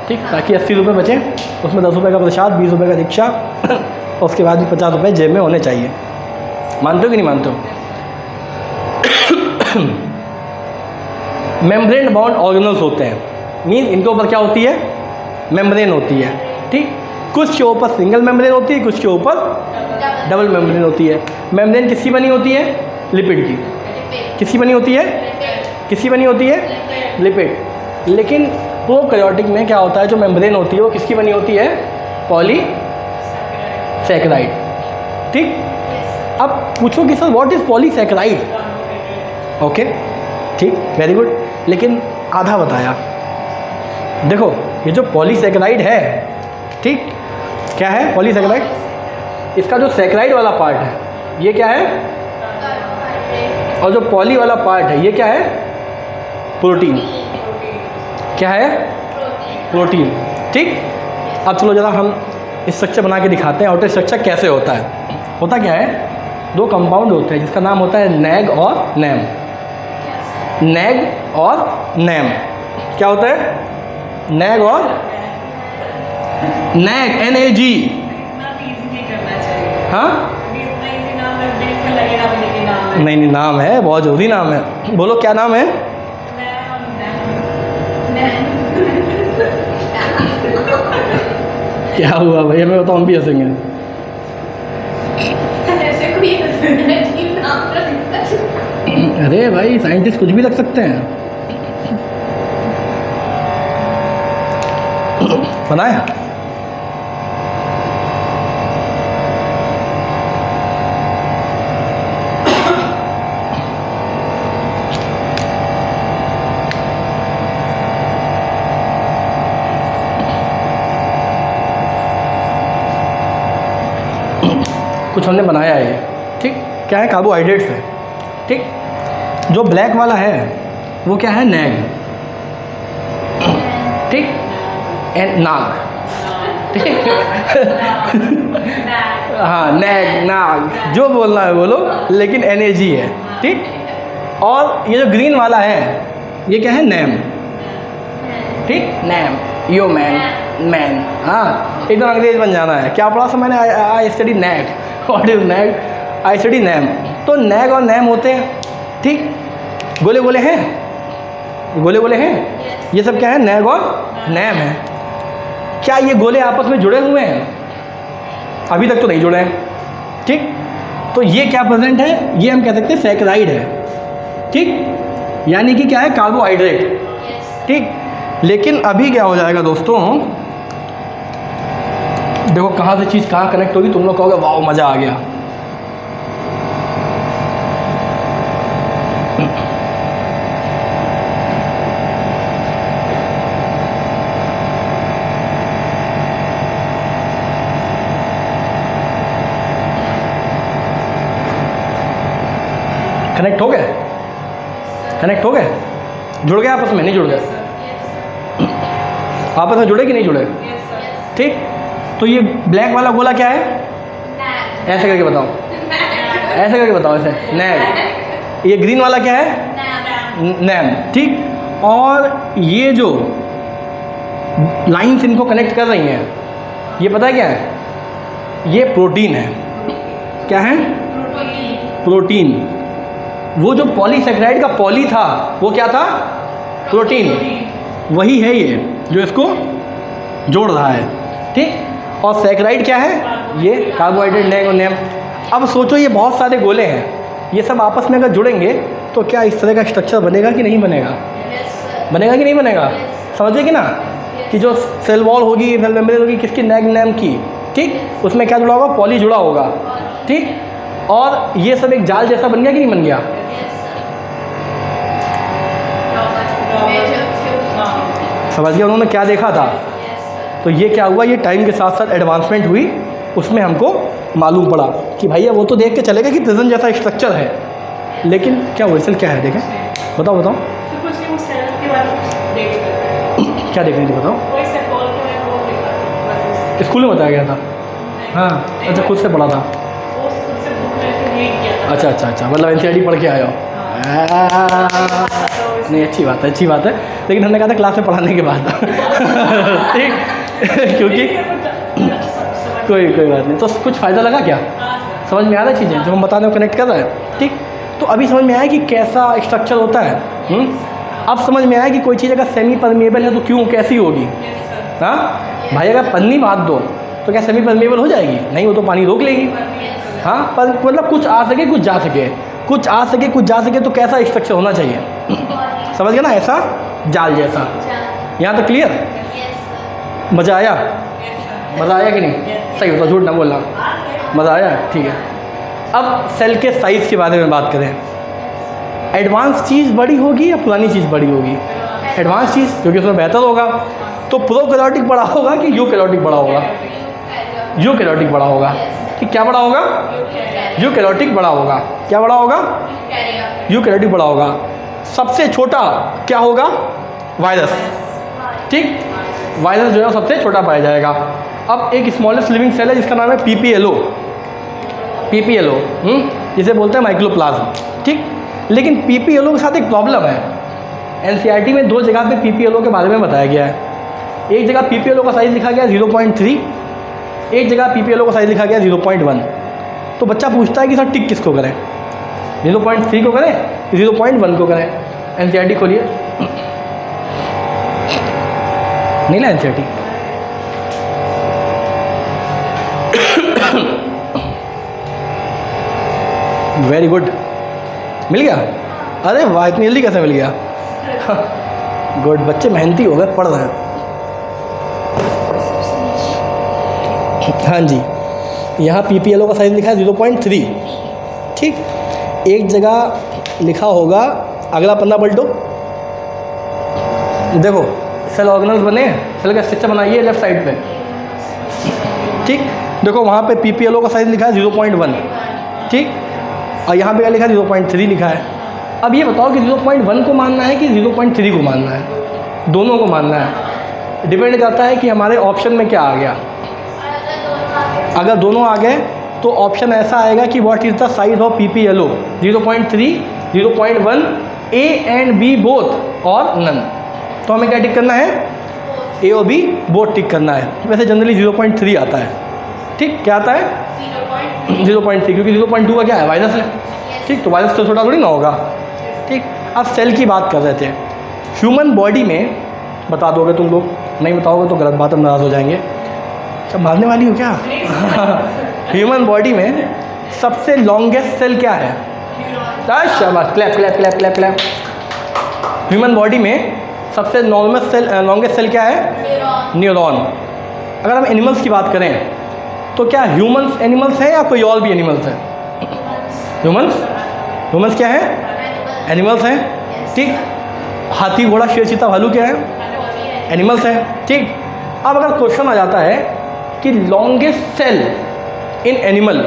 ठीक, ताकि 80 रुपये बचें। उसमें 10 रुपये का प्रसाद, 20 रुपये का रिक्शा, और उसके बाद भी 50 रुपये जेब में होने चाहिए। मानते हो कि नहीं मानते हो? मेम्ब्रेन बाउंड ऑर्गेनल्स होते हैं, मीन इनके ऊपर क्या होती है? मेम्ब्रेन होती है। ठीक। कुछ के ऊपर सिंगल मेम्ब्रेन होती है, कुछ के ऊपर डबल मेम्ब्रेन होती है। मेम्ब्रेन किसकी बनी होती है? लिपिड की। किसकी बनी होती है? किसकी बनी होती है? लिपिड। लेकिन प्रोकैरियोटिक में क्या होता है, जो मेम्ब्रेन होती है वो किसकी बनी होती है? पॉलीसैकेराइड। ठीक। अब पूछो कि sir what is polysaccharide? Okay, ठीक, वेरी गुड। लेकिन आधा बताया। देखो ये जो पॉलीसैकेराइड है, ठीक, क्या है पॉलीसैकेराइड? इसका जो सैकेराइड वाला पार्ट है ये क्या है? और जो पॉली वाला पार्ट है ये क्या है? प्रोटीन। क्या है? प्रोटीन। ठीक। अब चलो ज़रा हम स्ट्रक्चर बना के दिखाते हैं आउटर स्ट्रक्चर कैसे होता है। होता क्या है, दो कंपाउंड होते हैं जिसका नाम होता है नैग और नैम। नैग और नैम क्या होता है? नैग और नैग, NAG। हाँ, नहीं नहीं, नाम है, बहुत जरूरी नाम है। बोलो क्या नाम है? क्या हुआ भाई, हमें बताओ, हम भी हंसेंगे। अरे भाई साइंटिस्ट कुछ भी रख सकते हैं। बनाया कुछ हमने बनाया है ये, ठीक। क्या है? कार्बोहाइड्रेट्स है, ठीक। जो ब्लैक वाला है वो क्या है? नैग, ठीक। नाग, ठीक। हाँ, नैग, नाग, जो बोलना है बोलो, लेकिन NAG है, ठीक। और ये जो ग्रीन वाला है ये क्या है? नैम, ठीक। NAM, yo man, man. हाँ, एकदम अंग्रेज बन जाना है। क्या पढ़ा था मैंने? I study NAG. What is NAG? I study NAM. तो नैग और नैम होते हैं, ठीक। गोले गोले हैं, गोले गोले हैं। ये सब क्या है? नैग और नैम है। क्या ये गोले आपस में जुड़े हुए हैं? अभी तक तो नहीं जुड़े हैं, ठीक। तो ये क्या प्रेजेंट है? ये हम कह सकते हैं सैकराइड है, ठीक। यानी कि क्या है? कार्बोहाइड्रेट, ठीक। लेकिन अभी क्या हो जाएगा दोस्तों, देखो कहाँ से चीज़ कहाँ कनेक्ट होगी। तुम लोग कहोगे वाह मज़ा आ गया। कनेक्ट हो गए? कनेक्ट हो गए? जुड़ गए आपस में? नहीं जुड़ गए? आपस में जुड़े कि नहीं जुड़े? ठीक। तो ये ब्लैक वाला गोला क्या है? ऐसे करके बताओ, ऐसे करके बताओ, ऐसे नैग। ये ग्रीन वाला क्या है? नैम, ठीक। और ये जो लाइंस इनको कनेक्ट कर रही हैं, ये पता है क्या है? ये प्रोटीन है। क्या है? प्रोटीन। वो जो पॉलीसेकेराइड का पॉली था वो क्या था? प्रोटीन। वही है ये जो इसको जोड़ रहा है, ठीक। और सेकेराइड क्या है? ये कार्बोहाइड्रेट, नैग और नैम। अब सोचो ये बहुत सारे गोले हैं, ये सब आपस में अगर जुड़ेंगे तो क्या इस तरह का स्ट्रक्चर बनेगा कि नहीं बनेगा? बनेगा कि नहीं बनेगा? समझे कि ना, कि जो सेल वॉल होगी, सेल मेम्ब्रेन होगी, किसकी? नैग नैम की, ठीक। उसमें क्या जुड़ा होगा? पॉली जुड़ा होगा, ठीक। और ये सब एक जाल जैसा बन गया कि नहीं बन गया? समझ गया उन्होंने क्या देखा था? तो ये क्या हुआ? ये टाइम के साथ साथ एडवांसमेंट हुई, उसमें हमको मालूम पड़ा कि भैया वो तो देख के चलेगा कि प्रिजन जैसा स्ट्रक्चर है, लेकिन क्या वो सेल क्या है? देखें, बताओ बताओ क्या देख रही थी, बताओ। स्कूल में बताया गया था? हाँ, अच्छा, खुद से पढ़ा था। अच्छा अच्छा अच्छा, मतलब NCERT पढ़ के आए हो? नहीं, अच्छी बात है, अच्छी बात है। लेकिन हमने कहा था क्लास में पढ़ाने के बाद। ठीक। क्योंकि कोई बात नहीं। तो कुछ फ़ायदा लगा क्या? समझ में आ रहा है चीज़ें जो हम बताने को कनेक्ट कर रहे हैं, ठीक। तो अभी समझ में आया कि कैसा स्ट्रक्चर होता है। अब समझ में आया कि कोई चीज़ अगर सेमी परमेबल है तो क्यों, कैसी होगी? हाँ भाई, अगर पन्नी बांध दो तो क्या सेमी परमेबल हो जाएगी? नहीं, वो तो पानी रोक लेगी। हाँ, पर मतलब कुछ आ सके कुछ जा सके, कुछ आ सके कुछ जा सके, तो कैसा स्ट्रक्चर होना चाहिए? समझ गया ना? ऐसा जाल जैसा। यहाँ तक क्लियर? मज़ा आया? मज़ा आया कि नहीं? सही होता, झूठ ना बोलना। मज़ा आया? ठीक है। अब सेल के साइज़ के बारे में बात करें। एडवांस चीज़ बड़ी होगी या पुरानी चीज़ बड़ी होगी? एडवांस चीज़, क्योंकि उसमें बेहतर होगा। तो प्रोकैरियोटिक बड़ा होगा कि यूकैरियोटिक बड़ा होगा? यूकैरियोटिक बड़ा होगा, कि क्या बड़ा होगा? यूकैरियोटिक बड़ा होगा। क्या बड़ा होगा? यूकैरियोटिक बड़ा होगा। सबसे छोटा क्या होगा? वायरस, ठीक। वायरस जो है सबसे छोटा पाया जाएगा। अब एक स्मॉलेस्ट लिविंग सेल है जिसका नाम है PPLO, PPLO, जिसे बोलते हैं माइक्रोप्लाज्म, ठीक। लेकिन PPLO के साथ एक प्रॉब्लम है। NCERT में 2 जगह पे PPLO के बारे में बताया गया है। एक जगह PPLO का साइज़ लिखा गया 0.3, एक जगह PPLO का साइज़ लिखा गया 0.1। तो बच्चा पूछता है कि सर टिक किसको करें? 0.3 को करें, 0.1 को करें? NCERT खोलिए, नहीं ना NCERT। वेरी गुड, मिल गया। अरे वाह, इतनी जल्दी कैसे मिल गया? गुड, बच्चे मेहनती हो गए, पढ़ रहे हैं। हाँ जी, यहाँ PPLO का साइज लिखा है 0.3। ठीक, एक जगह लिखा होगा, अगला पन्ना पलटो, देखो सेल ऑर्गेनल्स बने हैं, सेल का स्ट्रक्चर बनाइए लेफ्ट साइड पे। ठीक, देखो वहाँ पे PPLO का साइज लिखा है 0.1। ठीक, और यहाँ पे क्या लिखा है? 0.3 लिखा है। अब ये बताओ कि 0.1 को मानना है कि 0.3 को मानना है? दोनों को मानना है। डिपेंड करता है कि हमारे ऑप्शन में क्या आ गया। अगर दोनों आ गए तो ऑप्शन ऐसा आएगा कि what is the size of PPLO, 0.3, 0.1, A and B both और नन। तो हमें क्या टिक करना है? A और B बोथ टिक करना है। वैसे जनरली 0.3 आता है। ठीक, क्या आता है? 0.3, क्योंकि 0.2 का क्या है? वायरस है। ठीक, तो वायरस तो छोटा थोड़ी ना होगा। ठीक, अब सेल की बात कर रहे थे। ह्यूमन बॉडी में, बता दोगे तुम लोग? नहीं बताओगे तो गलत बात, हम नाराज़ हो जाएंगे। सब मारने वाली हो क्या? ह्यूमन बॉडी में सबसे लॉन्गेस्ट सेल क्या है? शाबाश, clap clap clap clap clap. Human body में सबसे लॉन्गेस्ट सेल क्या है? न्यूरॉन। अगर हम एनिमल्स की बात करें तो क्या ह्यूमंस एनिमल्स हैं या कोई और भी एनिमल्स हैं? ह्यूमंस क्या है? एनिमल्स हैं। ठीक, हाथी घोड़ा शेर चीता भालू क्या है? एनिमल्स हैं। ठीक, अब अगर क्वेश्चन आ जाता है कि लॉन्गेस्ट सेल इन एनिमल,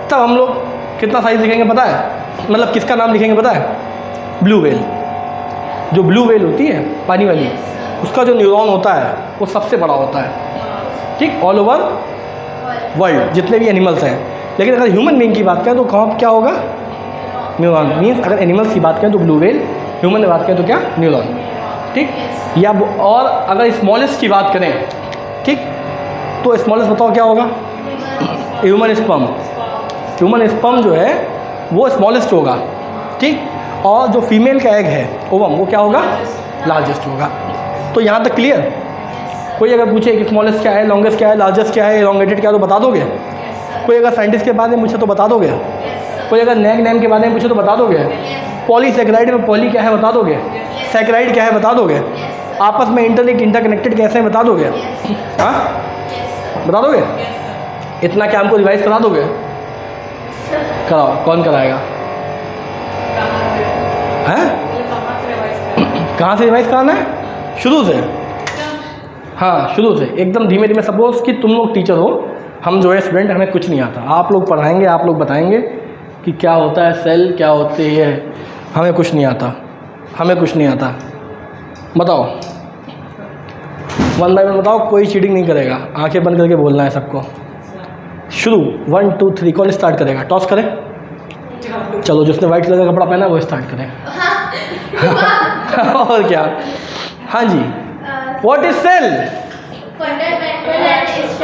तब हम लोग कितना साइज लिखेंगे पता है? मतलब किसका नाम लिखेंगे पता है? Blue whale. जो ब्लू व्हेल होती है पानी वाली, उसका जो न्यूरॉन होता है वो सबसे बड़ा होता है। ठीक, ऑल ओवर वर्ल्ड जितने भी एनिमल्स हैं। लेकिन अगर ह्यूमन बीइंग की बात करें तो कहाँ क्या होगा? न्यूरॉन। मीन्स अगर एनिमल्स की बात करें तो ब्लू व्हेल, ह्यूमन की बात करें तो क्या? न्यूरॉन। ठीक, या और अगर स्मॉलेस्ट की बात करें, ठीक, तो स्मॉलेस्ट बताओ क्या होगा? Human sperm. ह्यूमन स्पर्म जो है वो स्मॉलेस्ट होगा। ठीक, और जो फीमेल का एग है ओवम, वो क्या होगा? लार्जेस्ट होगा। तो यहाँ तक क्लियर? कोई अगर पूछे कि स्मॉलेस्ट क्या है, लॉन्गेस्ट क्या है, लार्जेस्ट क्या है, एलोंगेटेड क्या है, तो बता दोगे? कोई अगर साइंटिस्ट के बारे में पूछे तो बता दोगे? कोई अगर नेम के बारे में पूछे तो बता दोगे? पॉलीसेकेराइड में पॉली क्या है बता दोगे? सेकेराइड क्या है बता दोगे? आपस में इंटरकनेक्टेड कैसे हैं बता दोगे? हाँ, बता दोगे? इतना क्या हमको रिवाइज करा दोगे? कराओ, कौन कराएगा? हैं? कहाँ से रिवाइज कराना है? शुरू से। हाँ, शुरू से एकदम धीमे धीमे। सपोज कि तुम लोग टीचर हो, हम जो है स्टूडेंट, हमें कुछ नहीं आता, आप लोग पढ़ाएंगे, आप लोग बताएंगे कि क्या होता है सेल, क्या होती है। हमें कुछ नहीं आता, हमें कुछ नहीं आता। बताओ, वन बाय वन बताओ, कोई चीटिंग नहीं करेगा, आंखें बंद करके बोलना है सबको। शुरू 1 2 3, कौन स्टार्ट करेगा? टॉस करें? चलो, जिसने वाइट कलर का कपड़ा पहना वो स्टार्ट करें। और क्या? हाँ जी, व्हाट इज सेल?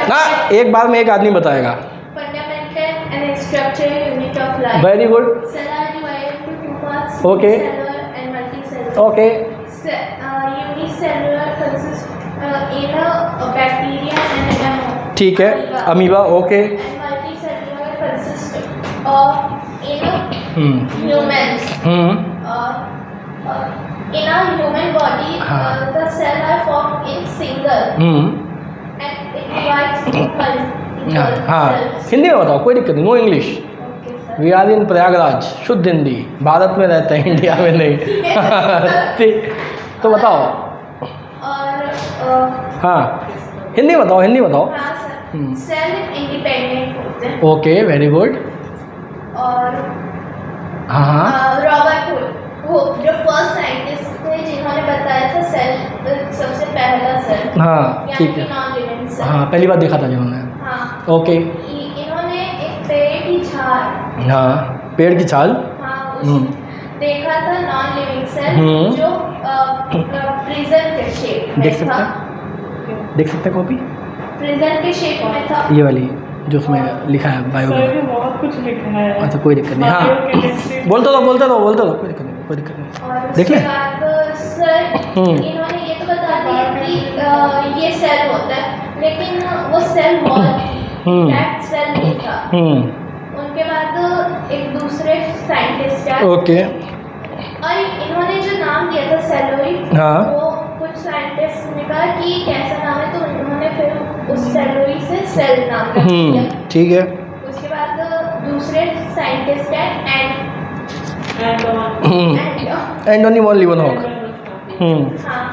ना, एक बार में एक आदमी बताएगा। Fundamental and structural unit of life. Very good. Cell are divided into two parts. Okay. Unicellular and multicellular. Okay, Unicellular consists in a bacteria and an ठीक है। Amoeba, okay. And multicellular consists of in a humans. In a human body, the cell are formed in single and it divides into multiple हाँ, cells. हिंदी में बताओ, कोई दिक्कत नहीं, no English. Okay, sir. We are in Prayagraj, शुद्ध हिंदी। भारत में रहते हैं, इंडिया में नहीं। ठीक, तो बताओ। और हाँ, हिंदी बताओ, हिंदी बताओ। हाँ सर, सेल इंडिपेंडेंट होते हैं। Okay, very good. और हाँ हाँ, रॉबर्ट वो जो फर्स्ट साइंटिस्ट थे जिन्होंने बताया था सेल सबसे पहला सेल, हाँ, ठीक है। Non living cell. हाँ, पहली बार देखा था जिन्होंने। हाँ, ओके। इन्होंने एक पेड़ की झाड़, हाँ, पेड़ की छाल। हाँ, देखा था नॉन लिविंग सेल जो प्रिजन के शेप में देख सकते था। हैं, देख सकते हैं कॉपी, प्रिजन के शेप में था। ये वाली जो उसमें लिखा है बायो सर में। भी बहुत कुछ लिखा है। अच्छा, कोई दिक्कत नहीं। हाँ, Biochemistry। बोलते रहो, बोलते रहो, बोलते रहो, कोई दिक्कत नहीं, कोई दिक्कत नहीं। और देख उसके लें? बाद सर इन्होंने ये तो बता दिया कि ये सेल होता है, लेकिन वो सेल वॉल दैट सेल नहीं था। उनके बाद एक दूसरे साइंटिस्ट आए, ओके। नाम दिया था सेलोइड। हाँ। वो कुछ साइंटिस्ट ने कहा कि कैसा नाम है, तो उन्होंने फिर उस सेलोइड से सेल नाम रख दिया। ठीक है। उसके बाद दूसरे साइंटिस्ट है एंटोनी वॉन लीवनहॉक। हाँ,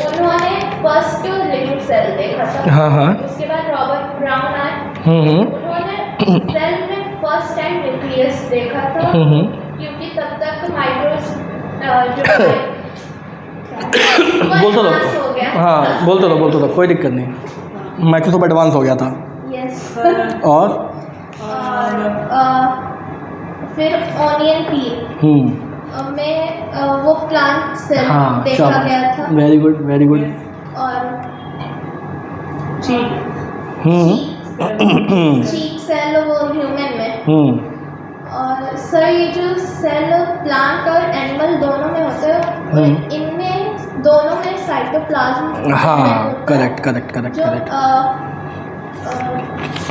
उन्होंने फर्स्ट लिविंग सेल देखा था। हाँ हाँ। उसके बाद रॉबर्ट ब्राउन आए, उन्होंने सेल में फर्स्ट टाइम न्यूक्लियस देखा था, क्योंकि तब तक माइक्रोस बोलते लो। हो गया। हाँ बोलते लो कोई दिक्कत नहीं। माइक्रोसॉफ्ट एडवांस हो गया था। यस। और फिर ऑनियन पील में वो प्लांट सेल हाँ देखा गया था। Very good very good. और चीक चीक सेल वो ह्यूमन में। और सर ये जो सेल प्लांट और एनिमल दोनों में होते हैं, इनमें दोनों में साइटोप्लाज्म। हाँ करेक्ट करेक्ट करेक्ट जो करेक्ट।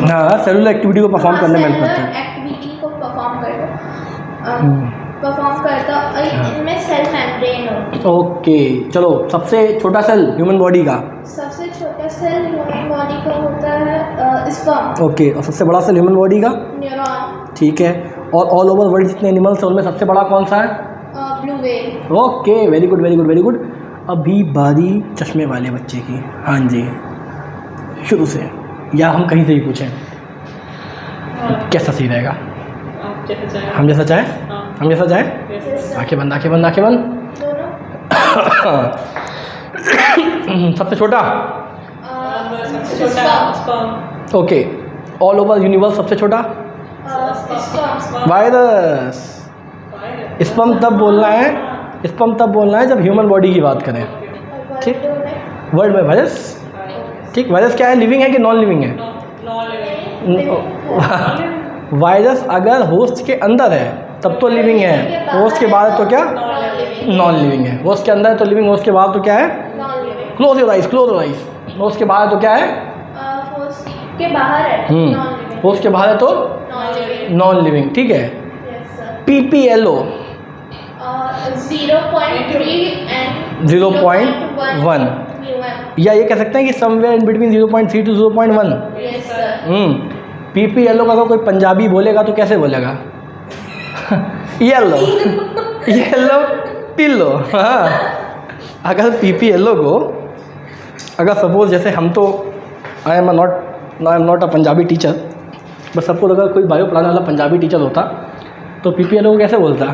हाँ सेलुलर एक्टिविटी को परफॉर्म करने में हेल्प करता है। एक्टिविटी को परफॉर्म करता और इनमें सेल मेम्ब्रेन होती है। ओके चलो, सबसे छोटा सेल ह्यूमन बॉडी का। सबसे छोटा सेल ह्यूमन बॉडी का होता है स्पर्म। ओके, और सबसे बड़ा सेल ह्यूमन बॉडी का? न्यूरॉन। ठीक है। और ऑल ओवर वर्ल्ड जितने एनिमल्स हैं उनमें सबसे बड़ा कौन सा है? Blue whale. Okay very good very good very good. अभी बारी चश्मे वाले बच्चे की। हाँ जी, शुरू से या हम कहीं से ही पूछें, कैसा सही रहेगा? हम जैसा चाहे? हम जैसा चाहे? आंखें बंद आंखें बंद आंखें बंद। दोनों। सबसे छोटा? Sperm. Okay. All over universe सबसे छोटा? स्पर्म। वायरस। स्पर्म तब बोलना है जब ह्यूमन बॉडी की बात करें। ठीक, वर्ल्ड में वायरस। ठीक, वायरस क्या है, लिविंग है कि नॉन लिविंग है? वायरस अगर होस्ट के अंदर है तब तो लिविंग है, होस्ट के बाहर तो क्या? नॉन लिविंग है। होस्ट के अंदर है तो लिविंग, होस्ट के बाहर तो क्या है? Close your eyes, close your eyes. Host के बाहर तो क्या है? होस्ट के बाहर है। होस्ट के बाहर है तो नॉन लिविंग। ठीक है। PPLO 0.1, या ये कह सकते हैं कि somewhere in between 0.3 to 0.1। PPLO का अगर कोई पंजाबी बोलेगा तो कैसे बोलेगा? Yellow yellow pillow. हाँ, अगर PPLO को, अगर सपोज जैसे हम तो I am not a Punjabi teacher, बस सबको अगर कोई बायो पढ़ाने वाला पंजाबी टीचर होता तो PPLO को कैसे बोलता?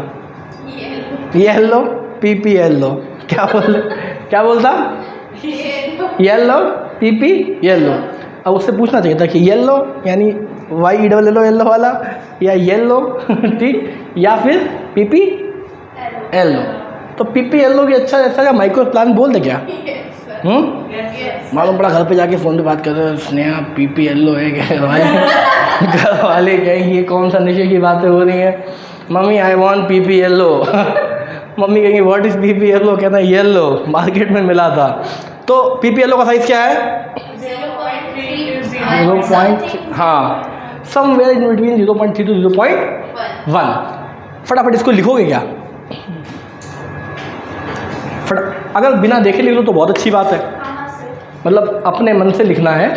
Yellow PPLO। क्या बोलता? Yellow PPLO। अब उससे पूछना चाहिए था कि येलो यानी YELLO येलो वाला, या येलो ठीक, या फिर PPLO। तो PPLO की अच्छा ऐसा माइक्रो प्लान बोल दे क्या? मालूम पड़ा घर पे जाके फ़ोन पे बात कर रहे हो, स्नेहा PPLO है क्या? घर वाले कहेंगे ये कौन सा नशे की बातें हो रही हैं? Mummy I want PPLO। Mummy कहेंगे व्हाट इज़ PPLO? कहना येलो, मार्केट में मिला था। तो PPLO का साइज़ क्या है? 0.3। हाँ, समवेयर इन बिटवीन 0.3 to 0.1। फटाफट इसको लिखोगे क्या? अगर बिना देखे लिख लो तो बहुत अच्छी बात है, मतलब अपने मन से लिखना है,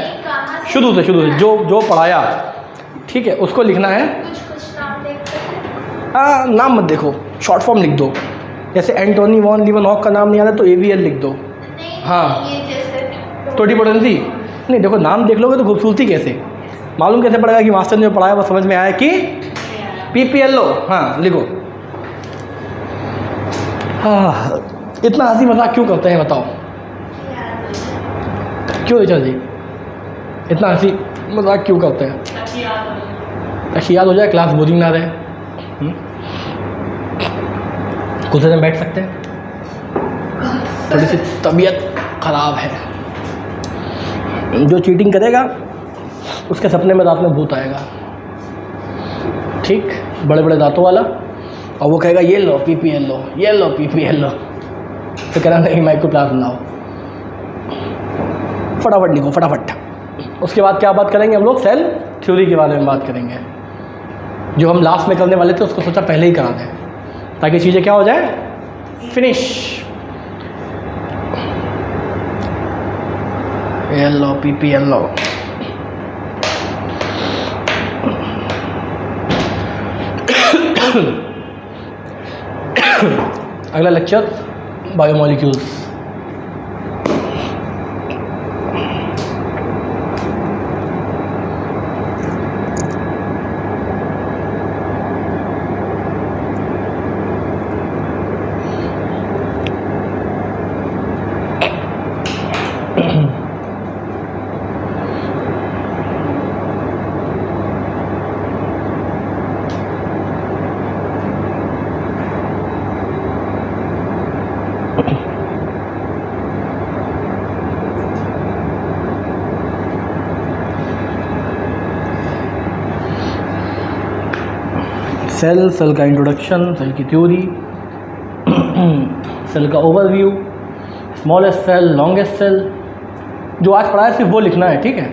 शुरू से जो पढ़ाया, ठीक है, उसको लिखना है। नाम मत देखो, शॉर्ट फॉर्म लिख दो। जैसे एंटोनी वॉन लीवनहॉक का नाम नहीं आ रहा तो AVL लिख दो। हाँ, टोटीपोटेंसी नहीं, देखो नाम देख लोगे तो खूबसूरती कैसे मालूम कैसे पड़ेगा कि मास्टर ने जो पढ़ाया वो समझ में आया कि PPLO। हाँ लिखो। हाँ, इतना हंसी मजाक क्यों करते हैं बताओ? क्यों ऋचा जी इतना हंसी मजाक क्यों करते हैं? ताकि याद हो जाए, क्लास बोरिंग ना रहे। कुछ देर बैठ सकते हैं? थोड़ी सी तबीयत ख़राब है। जो चीटिंग करेगा उसके सपने में रात में भूत आएगा, ठीक, बड़े बड़े दांतों वाला, और वो कहेगा ये लो PPLO, ये लो PPLO। तो कहना नहीं, माइक्रोप्लाज्म लाओ। फटाफट लिखो फटाफट। उसके बाद क्या बात करेंगे हम लोग? सेल थ्योरी के बारे में बात करेंगे। जो हम लास्ट में करने वाले थे उसको सोचा पहले ही करा दें ताकि चीज़ें क्या हो जाए, फिनिश। Yellow PP yellow. अगला लेक्चर बायोमोलिक्यूल्स। सेल का इंट्रोडक्शन, सेल की थ्योरी, सेल का overview, smallest cell, longest cell, जो आज पढ़ा है सिर्फ वो लिखना है, ठीक है।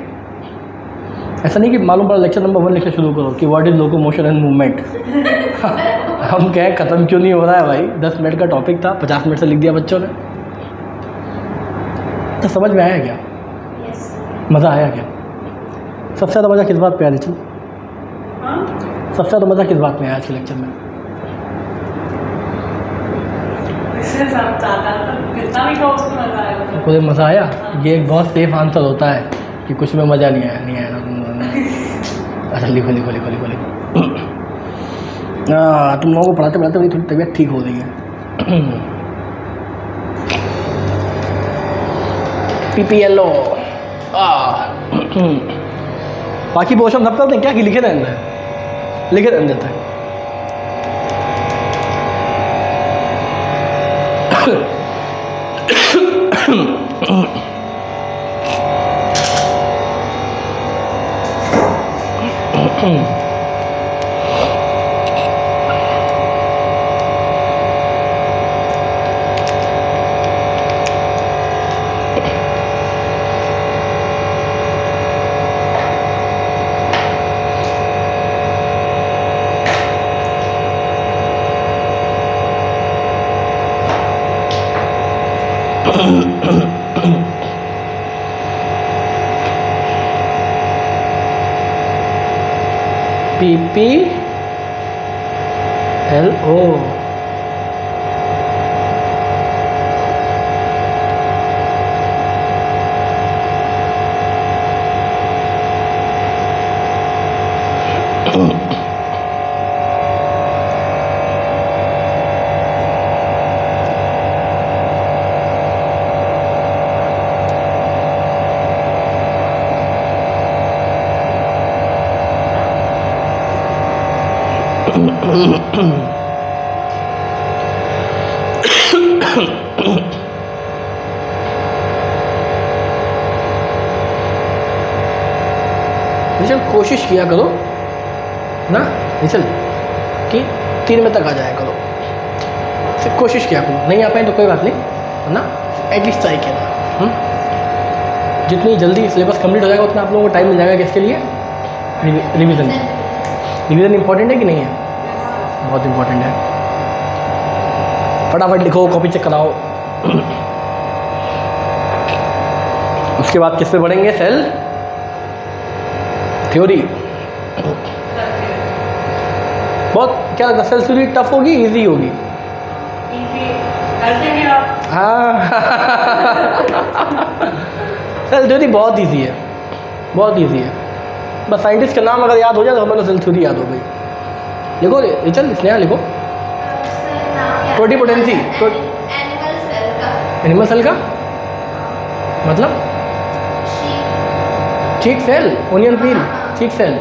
ऐसा नहीं कि मालूम पड़ा लेक्चर नंबर 1 लिखना शुरू करो कि what is locomotion and movement. हम कहें ख़त्म क्यों नहीं हो रहा है भाई, 10 मिनट का टॉपिक था, 50 मिनट से लिख दिया बच्चों ने। तो समझ में आया क्या? मज़ा आया क्या? सबसे ज़्यादा मज़ा किस बात पे आया? चल सबसे ज़्यादा मज़ा किस बात में आया आज के लेक्चर में? कोई मज़ा आया? ये एक बहुत सेफ आंसर होता है कि कुछ में मज़ा नहीं आया। अच्छा लिखो। तुम लोगों को पढ़ाते मेरी थोड़ी तबीयत ठीक हो रही है। PP yellow. बाकी पोर्शन सब करते हैं क्या कि लिखे रहते हैं? लिखे रहने देते हैं। PP LO। निचल कोशिश किया करो ना निचल कि 3 में तक आ जाया करो, सिर्फ कोशिश किया करो। नहीं आ पाए तो कोई बात नहीं, है ना, एटलीस्ट ट्राई किया। जितनी जल्दी सिलेबस कंप्लीट हो जाएगा उतना आप लोगों को टाइम मिल जाएगा किसके लिए? रिवीजन। रिवीजन इंपॉर्टेंट है कि नहीं है? बहुत इंपॉर्टेंट है। फटाफट लिखो, कॉपी चेक कराओ। उसके बाद किस पे पढ़ेंगे? Cell theory. बहुत क्या लगता है सेल थ्योरी टफ होगी इजी होगी? हाँ सेल थ्योरी बहुत इजी है, बहुत इजी है। बस साइंटिस्ट का नाम अगर याद हो जाए तो हमें सेल थ्योरी याद हो गई। लिखो रिचल, स्नेहा लिखो। टोटिपोटेंसी। एनिमल सेल का मतलब चीक सेल, ओनियन पील, चीक सेल।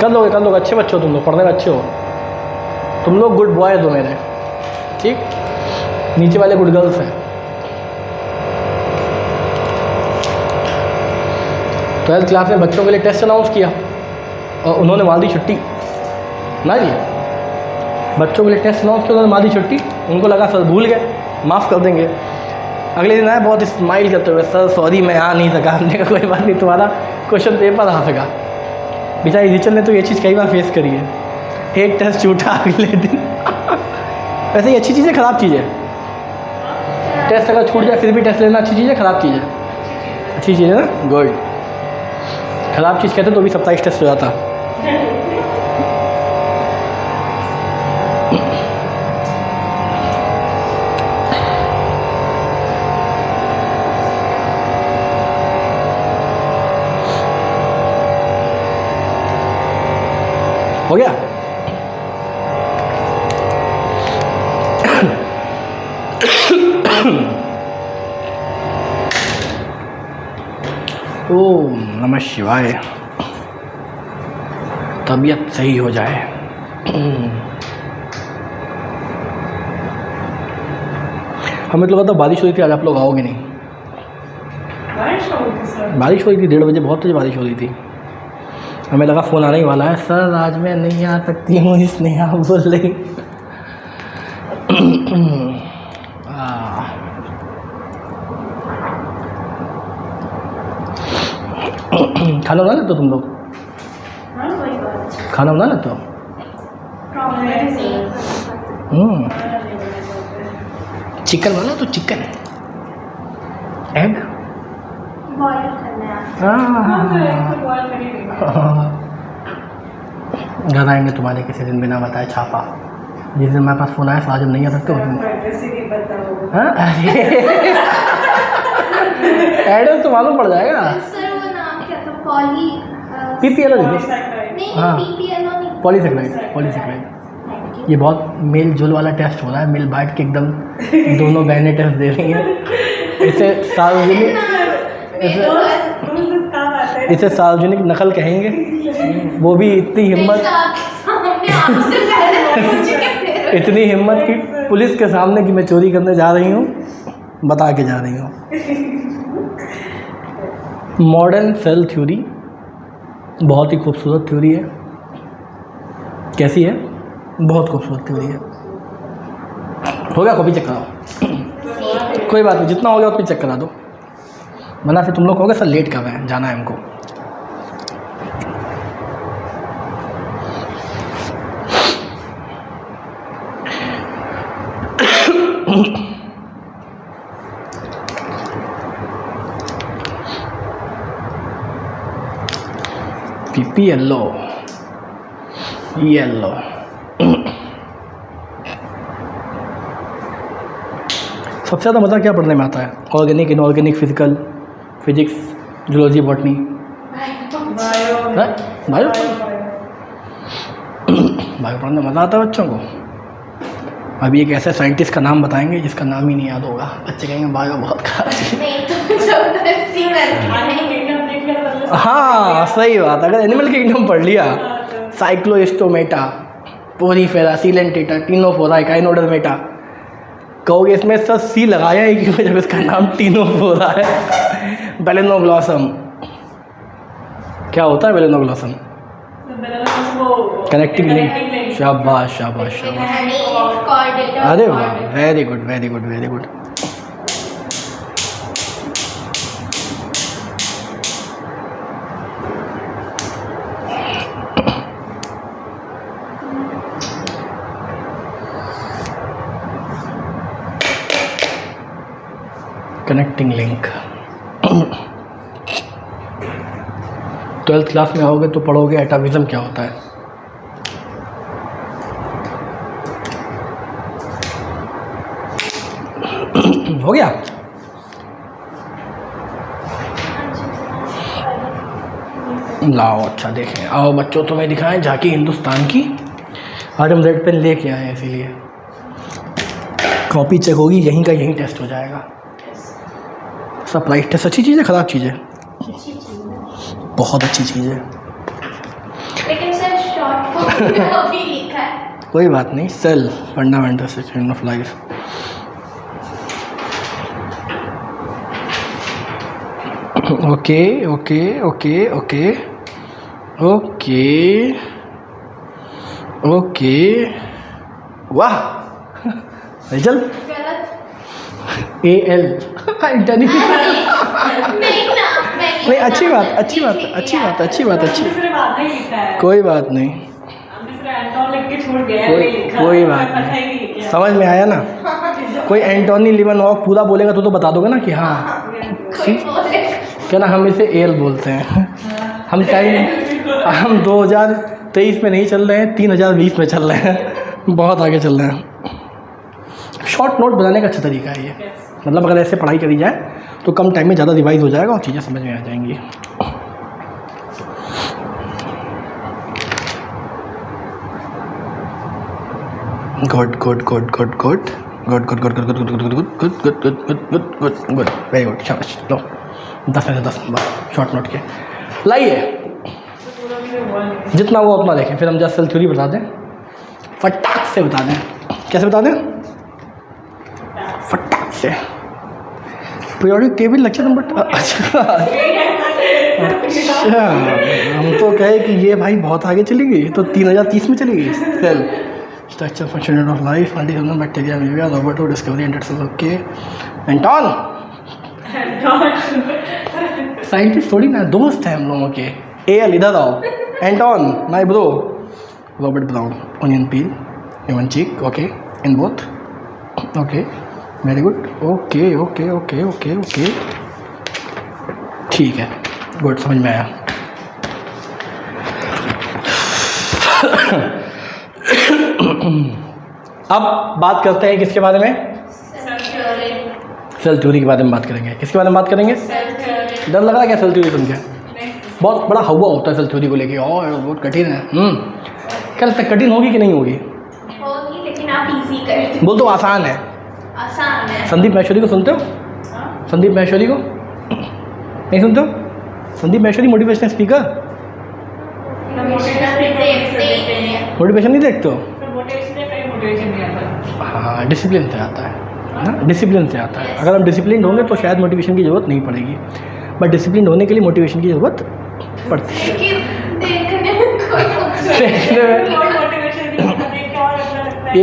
कर लोगे अच्छे बच्चे हो तुम लोग, पढ़ने में अच्छे हो तुम लोग, गुड बॉयज हो मेरे, ठीक। नीचे वाले गुड गर्ल्स हैं। 12th क्लास में बच्चों के लिए टेस्ट अनाउंस किया और उन्होंने मार दी छुट्टी ना जी। बच्चों के लिए टेस्ट अनाउंस किया, उन्होंने मार दी छुट्टी। उनको लगा सर भूल गए, माफ़ कर देंगे। अगले दिन आए बहुत स्माइल करते हुए, सर सॉरी मैं आ नहीं सका। हमने कहा कोई बात नहीं, तुम्हारा क्वेश्चन पेपर आ सका। बेचारी रिचल ने तो ये चीज़ कई बार फेस करी है, एक टेस्ट छूटा अगले दिन। वैसे ये अच्छी चीज़ है ख़राब चीज़ है? टेस्ट अगर छूट जाए फिर भी टेस्ट लेना अच्छी चीज़ है ख़राब चीज़ है? अच्छी चीज़ है ना, गुड। ख़राब चीज़ कहते तो भी 27 टेस्ट हो जाता। हो गया? ओम नमः शिवाय। तबीयत सही हो जाए। हमें तो लगा था बारिश हुई थी, आज आप लोग आओगे नहीं। बारिश हो गई सर। बारिश हुई थी 1:30 बजे, बहुत तेज बारिश हो रही थी। हमें लगा फ़ोन आने ही वाला है, सर आज मैं नहीं आ सकती हूँ इसलिए आप बोल रही। खाना बना लेते हो तुम लोग? हाँ वही बात है। खाना बना लेते हो? चिकन बना तो चिकन एग बॉयल करना है। घर आएंगे तुम्हारे किसी दिन बिना बताए छापा। जिस दिन मेरे पास फ़ोन आया आज हम नहीं आ सकते उस दिन। एड्रेस तो मालूम पड़ जाएगा। सर वो नाम क्या था? पॉली PPLO नहीं हाँ। PPLO नहीं, पॉलीसेक्राइड। ये बहुत मेल जोल वाला टेस्ट हो रहा है, मिल बांट के एकदम दोनों बहनें टेस्ट दे रही हैं। इसे सार्वजनिक नकल कहेंगे। वो भी इतनी हिम्मत कि पुलिस के सामने कि मैं चोरी करने जा रही हूँ, बता के जा रही हूँ। मॉडर्न सेल थ्योरी बहुत ही खूबसूरत थ्योरी है। कैसी है? बहुत खूबसूरत थ्योरी है। हो गया? कॉपी चेक कराओ। कोई बात नहीं, जितना हो गया उतना चेक करा दो, वरना फिर तुम लोग कहोगे सर लेट कर रहे हैं, जाना है हमको। PPLO yellow. सबसे ज़्यादा मज़ा क्या पढ़ने में आता है? Organic, inorganic, physical, physics, zoology, botany, bio पढ़ने में मज़ा आता है बच्चों को। अभी एक ऐसे साइंटिस्ट का नाम बताएंगे जिसका नाम ही नहीं याद होगा, बच्चे कहेंगे बायो बहुत खराब है। हाँ सही बात। अगर एनिमल किंगडम पढ़ लिया, साइक्लोस्टोमेटा, पोरीफेरा, सीलेंटेटा, टीनोफोरा, काइनोडर्मेटा, कहोगे इसमें सर सी लगाया ही क्यों जब इसका नाम टीनोफोरा है। बेलेनोग्लॉसम क्या होता है? बेलेनोग्लॉसम कनेक्टिंग लिंक। शाबाश शाबाश शाबाश। अरे वाह, very good very good very good. Connecting link 12th class में आओगे तो पढ़ोगे एटाविज्म क्या होता है। हो गया? लाओ अच्छा देखें, आओ बच्चों तुम्हें दिखाएं झांकी हिंदुस्तान की। आज हम रेड पेन लेके आए हैं, इसीलिए कॉपी चेक होगी, यहीं का यहीं टेस्ट हो जाएगा। सरप्राइज टेस्ट अच्छी चीज़ है ख़राब चीज़ है? बहुत अच्छी चीज़ है। लेकिन सर शॉर्ट फॉर्म में अभी लिखा है। कोई बात नहीं। Cell fundamental system of life. Okay okay okay okay okay okay. वाह रिजल्ट AL नहीं, अच्छी बात अच्छी बात अच्छी बात अच्छी बात अच्छी। कोई बात नहीं, कोई बात नहीं, समझ में आया ना? कोई एंटोनी लिवनहॉक पूरा बोलेगा तो बता दोगे ना कि हाँ कोई बोले क्या ना, हम इसे एल बोलते हैं। हम 2023 में नहीं चल रहे हैं, 3020 में चल रहे हैं, बहुत आगे चल रहे हैं। शॉर्ट नोट बनाने का अच्छा तरीका है ये, मतलब अगर ऐसे पढ़ाई करी जाए तो कम टाइम में ज़्यादा रिवाइज हो जाएगा और चीज़ें समझ में आ जाएंगी। Good good good good good good good good good good good good good good good good good good good very good, शाबाश। लो 10 में से 10 नंबर शॉर्ट नोट के लाइए, जितना वो अपना देखें। फिर हम जस्ट सेल थ्योरी बता दें, फटाक से बता दें। कैसे बता दें? फटाक से। पीरियोडिक टेबल लेक्चर नंबर अच्छा, हम तो कहे कि ये भाई बहुत आगे चली गई, तो 3030 में चली गई। Cell structure function of life, multicellular bacteria, amoeba, रोबोटो, डिस्कवरी, एंटेड ओके। एंटॉन साइंटिस्ट थोड़ी ना, दोस्त है हम लोगों के। एल इधर आओ, Anton my bro, Robert brown, onion peel, human cheek, okay in both, okay very good, okay okay okay okay okay ठीक है, गुड, समझ में आया। अब बात करते हैं किसके बारे में? सेल थ्योरी के बारे में बात करेंगे। किसके बारे में बात करेंगे? डर लग रहा है क्या सेल थ्योरी सुन के? बहुत बड़ा हवा होता है सेल थ्योरी को लेके, और बहुत कठिन है। क्या लगता है कठिन होगी कि नहीं होगी? होगी, लेकिन आप इजी करें। बोल तो आसान है। आसान है। संदीप महेश्वरी को सुनते हो? संदीप महेश्वरी को नहीं सुनते हो? Sandeep Maheshwari motivational speaker, motivation नहीं देखते हो? हाँ, डिसिप्लिन से आता है ना, डिसिप्लिन से आता है। अगर हम डिसिप्लिन होंगे तो शायद मोटिवेशन की ज़रूरत नहीं पड़ेगी, बट डिसिप्लिन होने के लिए मोटिवेशन की ज़रूरत पड़ती है।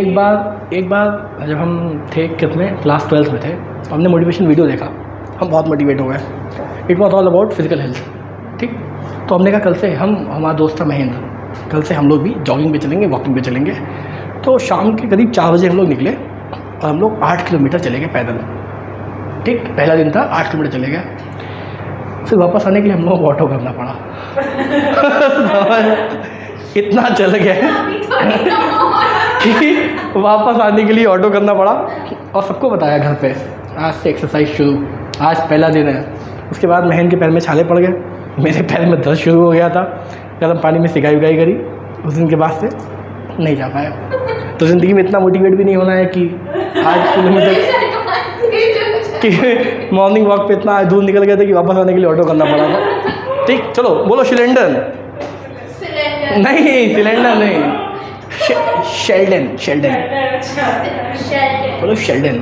एक बार जब हम थे कितने क्लास 12th में थे, तो हमने मोटिवेशन वीडियो देखा, हम बहुत मोटिवेट हो गए। It was all about physical health, ठीक। तो हमने कहा कल से हमारा दोस्त था महेंद्र, कल से हम लोग भी जॉगिंग पे चलेंगे, वॉकिंग पे चलेंगे। तो शाम के करीब 4 बजे हम लोग निकले और हम लोग 8 किलोमीटर चले गए पैदल, ठीक। पहला दिन था, 8 किलोमीटर चले गए। फिर वापस आने के लिए हम लोगों को ऑटो करना पड़ा। इतना चल गए कि वापस आने के लिए ऑटो करना पड़ा। और सबको बताया घर पे, आज से एक्सरसाइज शुरू, आज पहला दिन है। उसके बाद महेंद्र के पैर में छाले पड़ गए, मेरे पैर में दर्द शुरू हो गया था। गर्म पानी में सिकाई उगाई करी, उस दिन के बाद से नहीं जा पाया। तो ज़िंदगी में इतना मोटिवेट भी नहीं होना है कि 8 किलोमीटर कि मॉर्निंग वॉक पे इतना दूर निकल गए थे कि वापस आने के लिए ऑटो करना पड़ा था, ठीक। चलो बोलो सिलेंडर नहीं, सिलेंडर नहीं, शेल्डन, शेल्डन बोलो, शेल्डन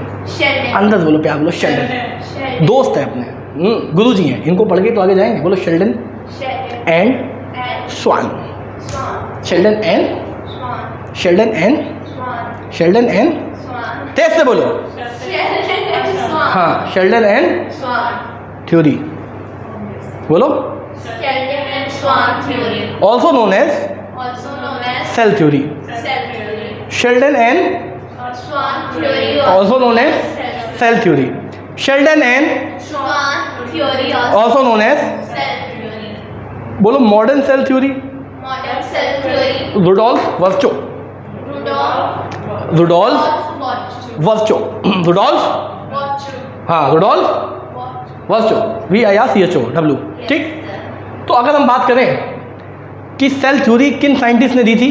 अंदर बोलो, प्यार बोलो, शेल्डन। दोस्त है अपने, गुरु जी हैं, इनको पढ़ के तो आगे जाएंगे। बोलो Schleiden and Schwann, Schleiden and, Schleiden and, Schleiden and, तेज से बोलो। हाँ, शेल्डन एंड थ्योरी बोलो, also known as cell theory. Schleiden and also known as cell theory. Schleiden and also known as, बोलो modern cell theory. Rudolf Virchow, Rudolf Virchow, Rudolf, हाँ रुडोल्फ वर्चो, VIRCHO, ठीक। तो अगर हम बात करें कि सेल थ्योरी किन साइंटिस्ट ने दी थी?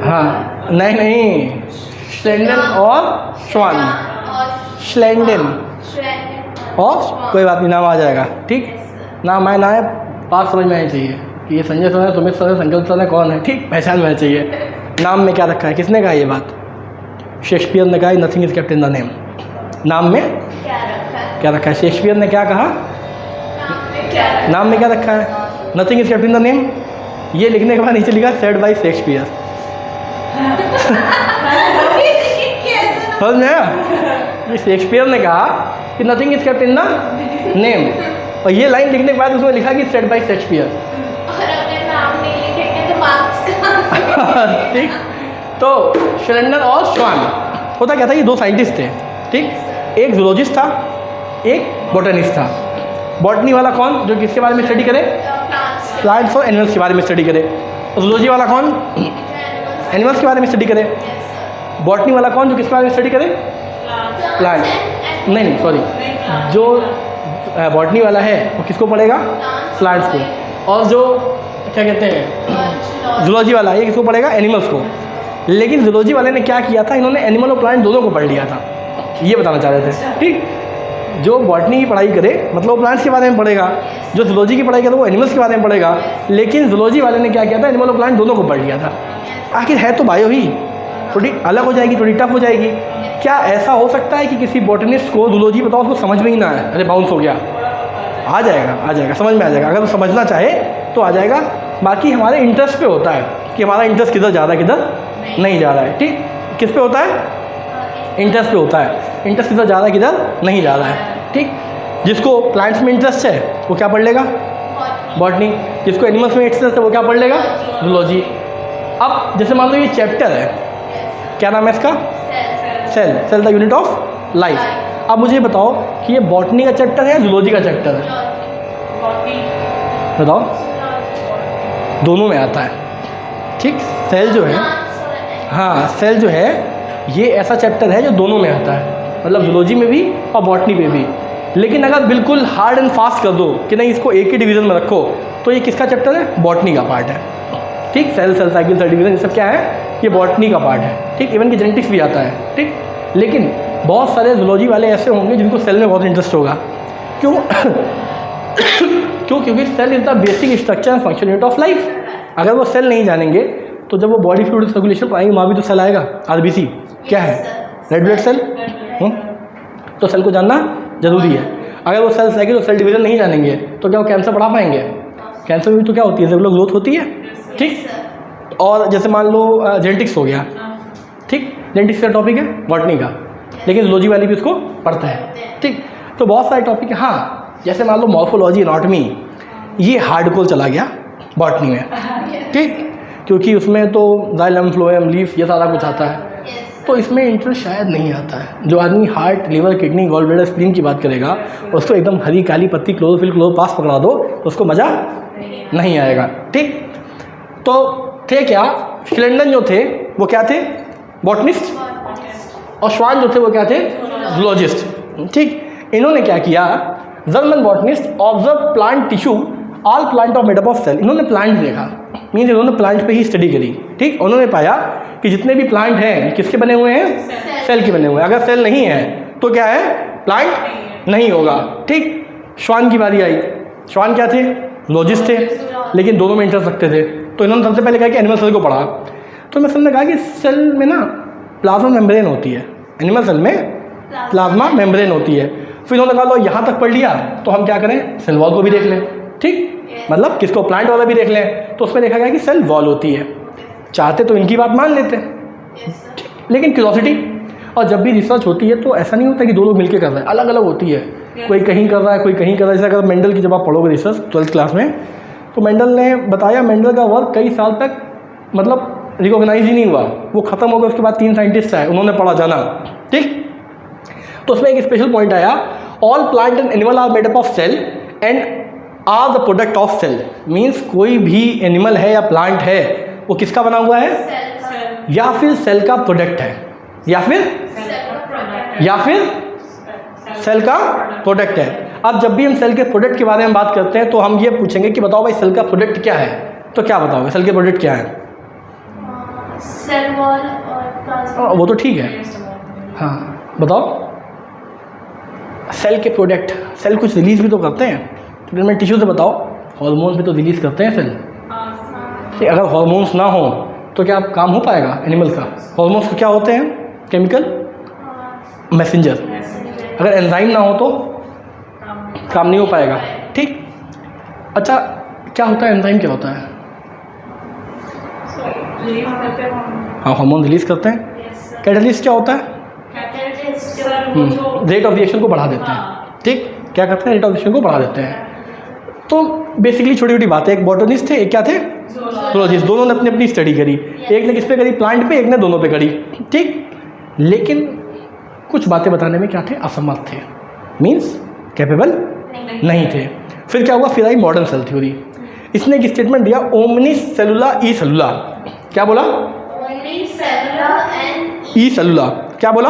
हाँ नहीं, स्लेंडन और श्वान, स्लेंडन और कोई बात नहीं, नाम आ जाएगा, ठीक। नाम आए ना आए, बात समझ में आनी चाहिए कि ये संजय सर है, सुमित सर है, संकल्प सर है, कौन है, ठीक। पहचान में आनी चाहिए नाम में क्या रखा है। किसने कहा ये बात? शेक्सपियर ने कहा nothing is kept in the name. नाम में क्या रखा है? शेक्सपियर ने क्या कहा? नाम में क्या रखा है? Nothing is kept in the name. ये लिखने के बाद नीचे लिखा सेड बाय शेक्सपियर। समझ में आया? शेक्सपियर ने कहा कि nothing is kept in the name, और ये लाइन लिखने के बाद उसमें लिखा कि सेड बाय शेक्सपियर। ठीक। तो शिलेंडर और श्वान, होता क्या था, ये दो साइंटिस्ट थे, ठीक, एक जूलॉजिस्ट था, एक बॉटनिस्ट था। बॉटनी वाला कौन, जो किसके बारे में स्टडी करे, प्लांट्स और एनिमल्स के बारे में स्टडी करे। जूलॉजी वाला कौन, एनिमल्स के बारे में स्टडी करे। बॉटनी वाला कौन, जो किसके बारे में स्टडी करे, प्लांट, नहीं सॉरी, जो बॉटनी वाला है वो किसको पढ़ेगा, प्लांट्स को, और जो क्या कहते हैं जूलॉजी वाला है ये किसको पढ़ेगा, एनिमल्स को। लेकिन जूलॉजी वाले ने क्या किया था, इन्होंने एनिमल और प्लांट दोनों को पढ़ लिया था, ये बताना चाह रहे थे, ठीक। जो बॉटनी की पढ़ाई करे मतलब वो प्लांट्स के बारे में पढ़ेगा, जो जूलॉजी की पढ़ाई करे वो एनिमल्स के बारे में पढ़ेगा। लेकिन जूलॉजी वाले ने क्या किया था, एनिमल और प्लांट दोनों को पढ़ लिया था। आखिर है तो बायो ही, थोड़ी अलग हो जाएगी, थोड़ी टफ हो जाएगी। क्या ऐसा हो सकता है कि किसी बॉटनिस्ट को जूलॉजी बताओ उसको समझ में ही ना आए, अरे बाउंस हो गया, आ जाएगा, समझ में आ जाएगा, अगर वो समझना चाहे तो आ जाएगा। बाकी हमारे इंटरेस्ट पे होता है कि हमारा इंटरेस्ट किधर जा रहा है, किधर नहीं जा रहा है, ठीक। किस पे होता है, इंटरेस्ट पे होता है, इंटरेस्ट किधर जा रहा है, किधर नहीं जा रहा है, ठीक। जिसको प्लांट्स में इंटरेस्ट है वो क्या पढ़ लेगा, बॉटनी। जिसको एनिमल्स में इंटरेस्ट है वो क्या पढ़ लेगा, जूलॉजी। अब जैसे मान लो ये चैप्टर है, क्या नाम है इसका, cell the unit of life. अब मुझे बताओ कि ये बॉटनी का चैप्टर है, जूलॉजी का चैप्टर है, बताओ, दोनों में आता है, ठीक। सेल जो है, हाँ सेल जो है ये ऐसा चैप्टर है जो दोनों में आता है, मतलब जूलॉजी में भी और बॉटनी में भी। लेकिन अगर बिल्कुल हार्ड एंड फास्ट कर दो कि नहीं इसको एक ही डिवीज़न में रखो, तो ये किसका चैप्टर है, बॉटनी का पार्ट है, ठीक। सेल साइकिल, सेल डिवीज़न, ये सब क्या है, ये बॉटनी का पार्ट है, ठीक। इवन की जेनेटिक्स भी आता है, ठीक। लेकिन बहुत सारे जूलॉजी वाले ऐसे होंगे जिनको सेल में बहुत इंटरेस्ट होगा। क्यों क्योंकि cell is the basic structure and function unit of life. अगर वो सेल नहीं जानेंगे तो जब वो बॉडी फ्लूइड सर्कुलेशन पर आएंगे वहाँ भी तो सेल आएगा, आरबीसी क्या है, रेड ब्लड सेल, तो सेल को जानना जरूरी है। अगर वो सेल साइकिल और सेल डिवीज़न नहीं जानेंगे तो क्या वो कैंसर बढ़ा पाएंगे, कैंसर में भी तो क्या होती है, रेगुलर ग्रोथ होती है, ठीक। और जैसे मान लो जेनेटिक्स हो गया, ठीक, जेनेटिक्स का टॉपिक है बॉटनी का, लेकिन जूलॉजी वाली भी उसको पढ़ता है, ठीक। तो बहुत सारे टॉपिक है, हाँ जैसे मान लो मॉर्फोलॉजी, एनाटॉमी, ये हार्डकोर चला गया बॉटनी में, ठीक, क्योंकि उसमें तो जाइलम, फ्लोएम, लीफ, ये सारा कुछ आता है। तो इसमें इंटरेस्ट शायद नहीं आता है। जो आदमी heart, liver, kidney, gall bladder, spleen की बात करेगा, उसको एकदम हरी काली पत्ती, क्लोरोफिल, क्लोरोप्लास्ट पकड़ा दो तो उसको मज़ा नहीं आएगा, ठीक। तो थे क्या, शिलेंडर जो थे वो क्या थे, बॉटनिस्ट, और श्वान जो थे वो क्या थे, जूलॉजिस्ट, ठीक। इन्होंने क्या किया, German botanist observe plant tissue, all plant of made up of cell. इन्होंने प्लांट देखा, मीन्स इन्होंने प्लांट पे ही स्टडी करी, ठीक। उन्होंने पाया कि जितने भी प्लांट हैं ये किसके बने हुए हैं, सेल के बने हुए हैं। अगर सेल नहीं है तो क्या है, प्लांट नहीं होगा, ठीक। श्वान की बारी आई, श्वान क्या थे, जूलॉजिस्ट थे, लेकिन दोनों में इंटरेस्ट रखते थे। तो इन्होंने सबसे पहले कहा कि एनिमल सेल को पढ़ा। तो मैं ने कहा कि सेल में ना प्लाज्मा मेम्ब्रेन होती है, एनिमल सेल में प्लाज्मा मेम्ब्रेन होती है। फिर इन्होंने कहा लो यहाँ तक पढ़ लिया तो हम क्या करें, सेल वॉल को भी देख लें, ठीक। मतलब किसको, प्लांट वाला भी देख लें। तो उसमें देखा गया कि सेल वॉल होती है। चाहते तो इनकी बात मान लेते हैं, लेकिन क्यूरोसिटी, और जब भी रिसर्च होती है तो ऐसा नहीं होता कि दो लोग मिलकर कर रहे हैं, अलग अलग होती है। कोई कहीं कर रहा है, कोई कहीं कर रहा है। जैसे अगर मेंडल की जब आप पढ़ोगे रिसर्च 12th क्लास में, तो मेंडल ने बताया मेंडल का वर्क कई साल तक मतलब रिकॉग्नाइज ही नहीं हुआ, वो ख़त्म हो गया। उसके बाद 3 साइंटिस्ट आए, उन्होंने पढ़ा जाना, ठीक। तो उसमें एक स्पेशल पॉइंट आया, all plant and animal are made up of cell and are the product of cell. Means कोई भी एनिमल है या प्लांट है वो किसका बना हुआ है, या फिर सेल का प्रोडक्ट है, या फिर सेल का प्रोडक्ट है। अब जब भी हम सेल के प्रोडक्ट के बारे में बात करते हैं तो हम ये पूछेंगे कि बताओ भाई सेल का प्रोडक्ट क्या है, तो क्या बताओगे सेल के प्रोडक्ट क्या है, सेल वॉल और प्लाज्मा। वो तो ठीक है, हाँ बताओ सेल के प्रोडक्ट। सेल कुछ रिलीज़ भी तो करते हैं, तो मैं टिश्यू से बताओ, हार्मोन भी तो रिलीज़ करते हैं सेल। ठीक, अगर हार्मोन्स ना हो तो क्या काम हो पाएगा एनिमल का। हार्मोन्स क्या होते हैं, केमिकल मैसेंजर। अगर एंजाइम ना हो तो काम नहीं हो पाएगा, ठीक। अच्छा क्या होता है एंजाइम, क्या होता है, हाँ हार्मोन रिलीज़ करते हैं। कैटलिस्ट क्या होता है, रेट ऑफ रिएक्शन को बढ़ा देते हैं, ठीक। क्या करते हैं, रेट ऑफ रिएक्शन को बढ़ा देते हैं। तो बेसिकली छोटी छोटी बातें, एक बॉटनिस्ट थे, एक क्या थे, जूलॉजिस्ट, दोनों ने अपनी अपनी स्टडी करी। एक ने किस पे करी, प्लांट पे, एक ने दोनों पे करी, ठीक। लेकिन कुछ बातें बताने में क्या थे, असमर्थ थे, मीन्स कैपेबल नहीं थे। फिर क्या हुआ, फिर आई मॉडर्न सेल थ्योरी। इसने एक स्टेटमेंट दिया, ओमनिस सेलुला ई सेलुला। क्या बोला, Only cellular and ई सेलुला। क्या बोला,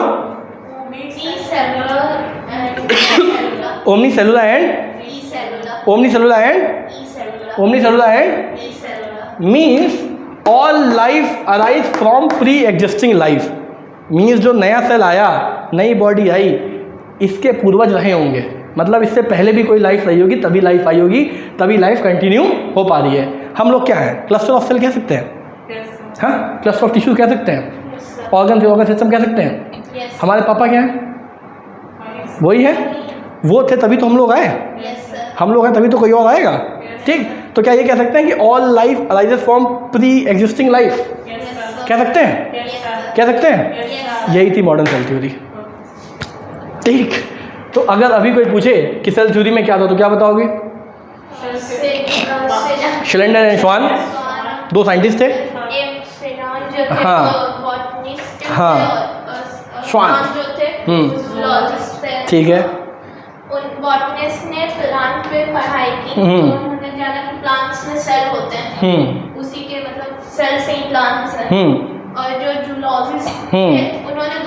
e-cellular and e-cellular. ओमनी सेलुला एंड E-cellular. ओमनी सेलुला एंड E-cellular. ओमनी सेलुला एंड E-cellular. Means all life arise from pre existing life. Means जो नया सेल आया, नई बॉडी आई, इसके पूर्वज रहे होंगे, मतलब इससे पहले भी कोई लाइफ रही होगी, तभी लाइफ आई होगी, तभी लाइफ कंटिन्यू हो पा रही है। हम लोग क्या है, क्लस्टर ऑफ सेल कह सकते हैं, हाँ, क्लस्टर ऑफ टिश्यू कह सकते हैं, ऑर्गन सिस्टम कह सकते हैं। Yes. हमारे पापा क्या हैं, वही है, वो थे तभी तो हम लोग आए, Yes, sir. हम लोग हैं तभी तो कोई और आएगा, ठीक। तो क्या ये कह सकते हैं कि all life arises from pre existing life, Yes, sir. कह सकते हैं, Yes, sir. कह सकते हैं। Yes, sir. यही थी मॉडर्न सेल थ्योरी, ठीक। तो अगर अभी कोई पूछे कि सेल थ्योरी में क्या था, तो क्या बताओगे, शिलेंडर एंड श्वान, दो साइंटिस्ट थे, हाँ। हाँ। श्वान। जो थे zoologist थे। ठीक है, उन बॉटनिस्ट ने प्लांट पे पढ़ाई की, तो उन्होंने जाना कि प्लांट्स में सेल होते हैं, उसी के मतलब सेल से ही प्लांट्स हैं। और जो जूलॉजिस्ट थे उन्होंने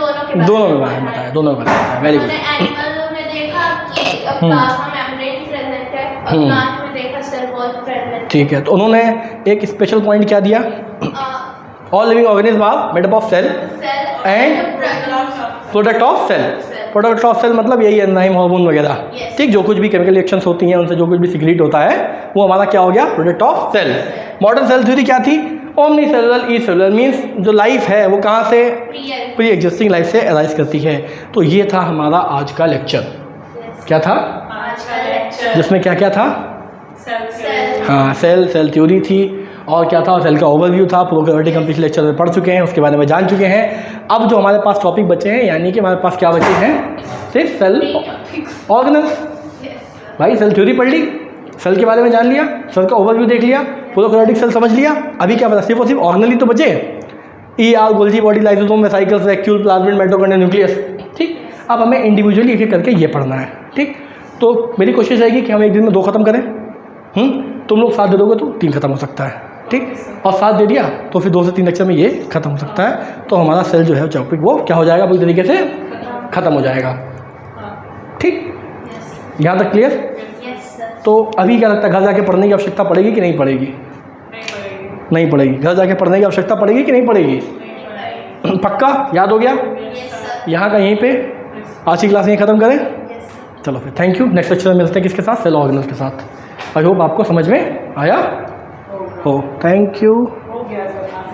दोनों के बारे में बताया, दोनों के बारे में बताया, वेरी गुड। उन्होंने एनिमल में देखा कि प्लाज्मा मेम्ब्रेन प्रेजेंट है, और प्लांट में देखा सेल वॉल प्रेजेंट। ठीक है, तो उन्होंने एक स्पेशल पॉइंट क्या दिया, all living organism are made up of cell and product of cell. Product of cell मतलब यही एंजाइम, हार्मोन वगैरह, ठीक, जो कुछ भी केमिकल रिएक्शंस होती हैं उनसे जो कुछ भी सिक्रीट होता है वो हमारा क्या हो गया, product of cell. Modern cell theory क्या थी, omni cellular e cellular, means जो लाइफ है वो कहाँ से, प्री एग्जिस्टिंग लाइफ से अराइज करती है। तो ये था हमारा आज का लेक्चर। क्या था आज का लेक्चर, जिसमें क्या क्या था, सेल, हाँ, सेल थ्योरी थी, और क्या था, सेल का ओवरव्यू था, प्रोकैरियोटिक हम पिछले लेक्चर में पढ़ चुके हैं, उसके बारे में जान चुके हैं। अब जो हमारे पास टॉपिक बचे हैं, यानी कि हमारे पास क्या बचे हैं, सिर्फ सेल ऑर्गेनल्स। भाई सेल थ्योरी पढ़ ली, सेल के बारे में जान लिया, सेल का ओवरव्यू देख लिया, प्रोकैरियोटिक सेल समझ लिया, अभी क्या बता, सिर्फ और सिर्फ ऑर्गेनल ही तो बचे, ER, Golgi body, lysosome, vesicles, vacuole, plasmid, mitochondria, nucleus, ठीक। अब हमें इंडिविजुअली एक एक करके ये पढ़ना है, ठीक। तो मेरी कोशिश रहेगी कि हम एक दिन में 2 खत्म करें, तुम लोग 7 दे दोगे तो 3 खत्म हो सकता है, ठीक। और 7 दे दिया तो फिर 2 से 3 लेक्चर में ये खत्म हो सकता है। तो हमारा सेल जो है टॉपिक वो क्या हो जाएगा, पूरी तरीके से खत्म हो जाएगा, ठीक। यहाँ तक क्लियर। तो अभी क्या लगता है, घर जाके पढ़ने की आवश्यकता पड़ेगी कि नहीं पड़ेगी, नहीं पड़ेगी। घर जाके पढ़ने की आवश्यकता पड़ेगी कि नहीं पड़ेगी, पक्का याद हो गया। यहाँ का यहीं पे आज की क्लास यहीं ख़त्म करें। चलो फिर, थैंक यू। नेक्स्ट लेक्चर में मिलते हैं किसके साथ, सेल ऑर्गेनल्स के साथ। आई होप आपको समझ में आया हो। Thank you.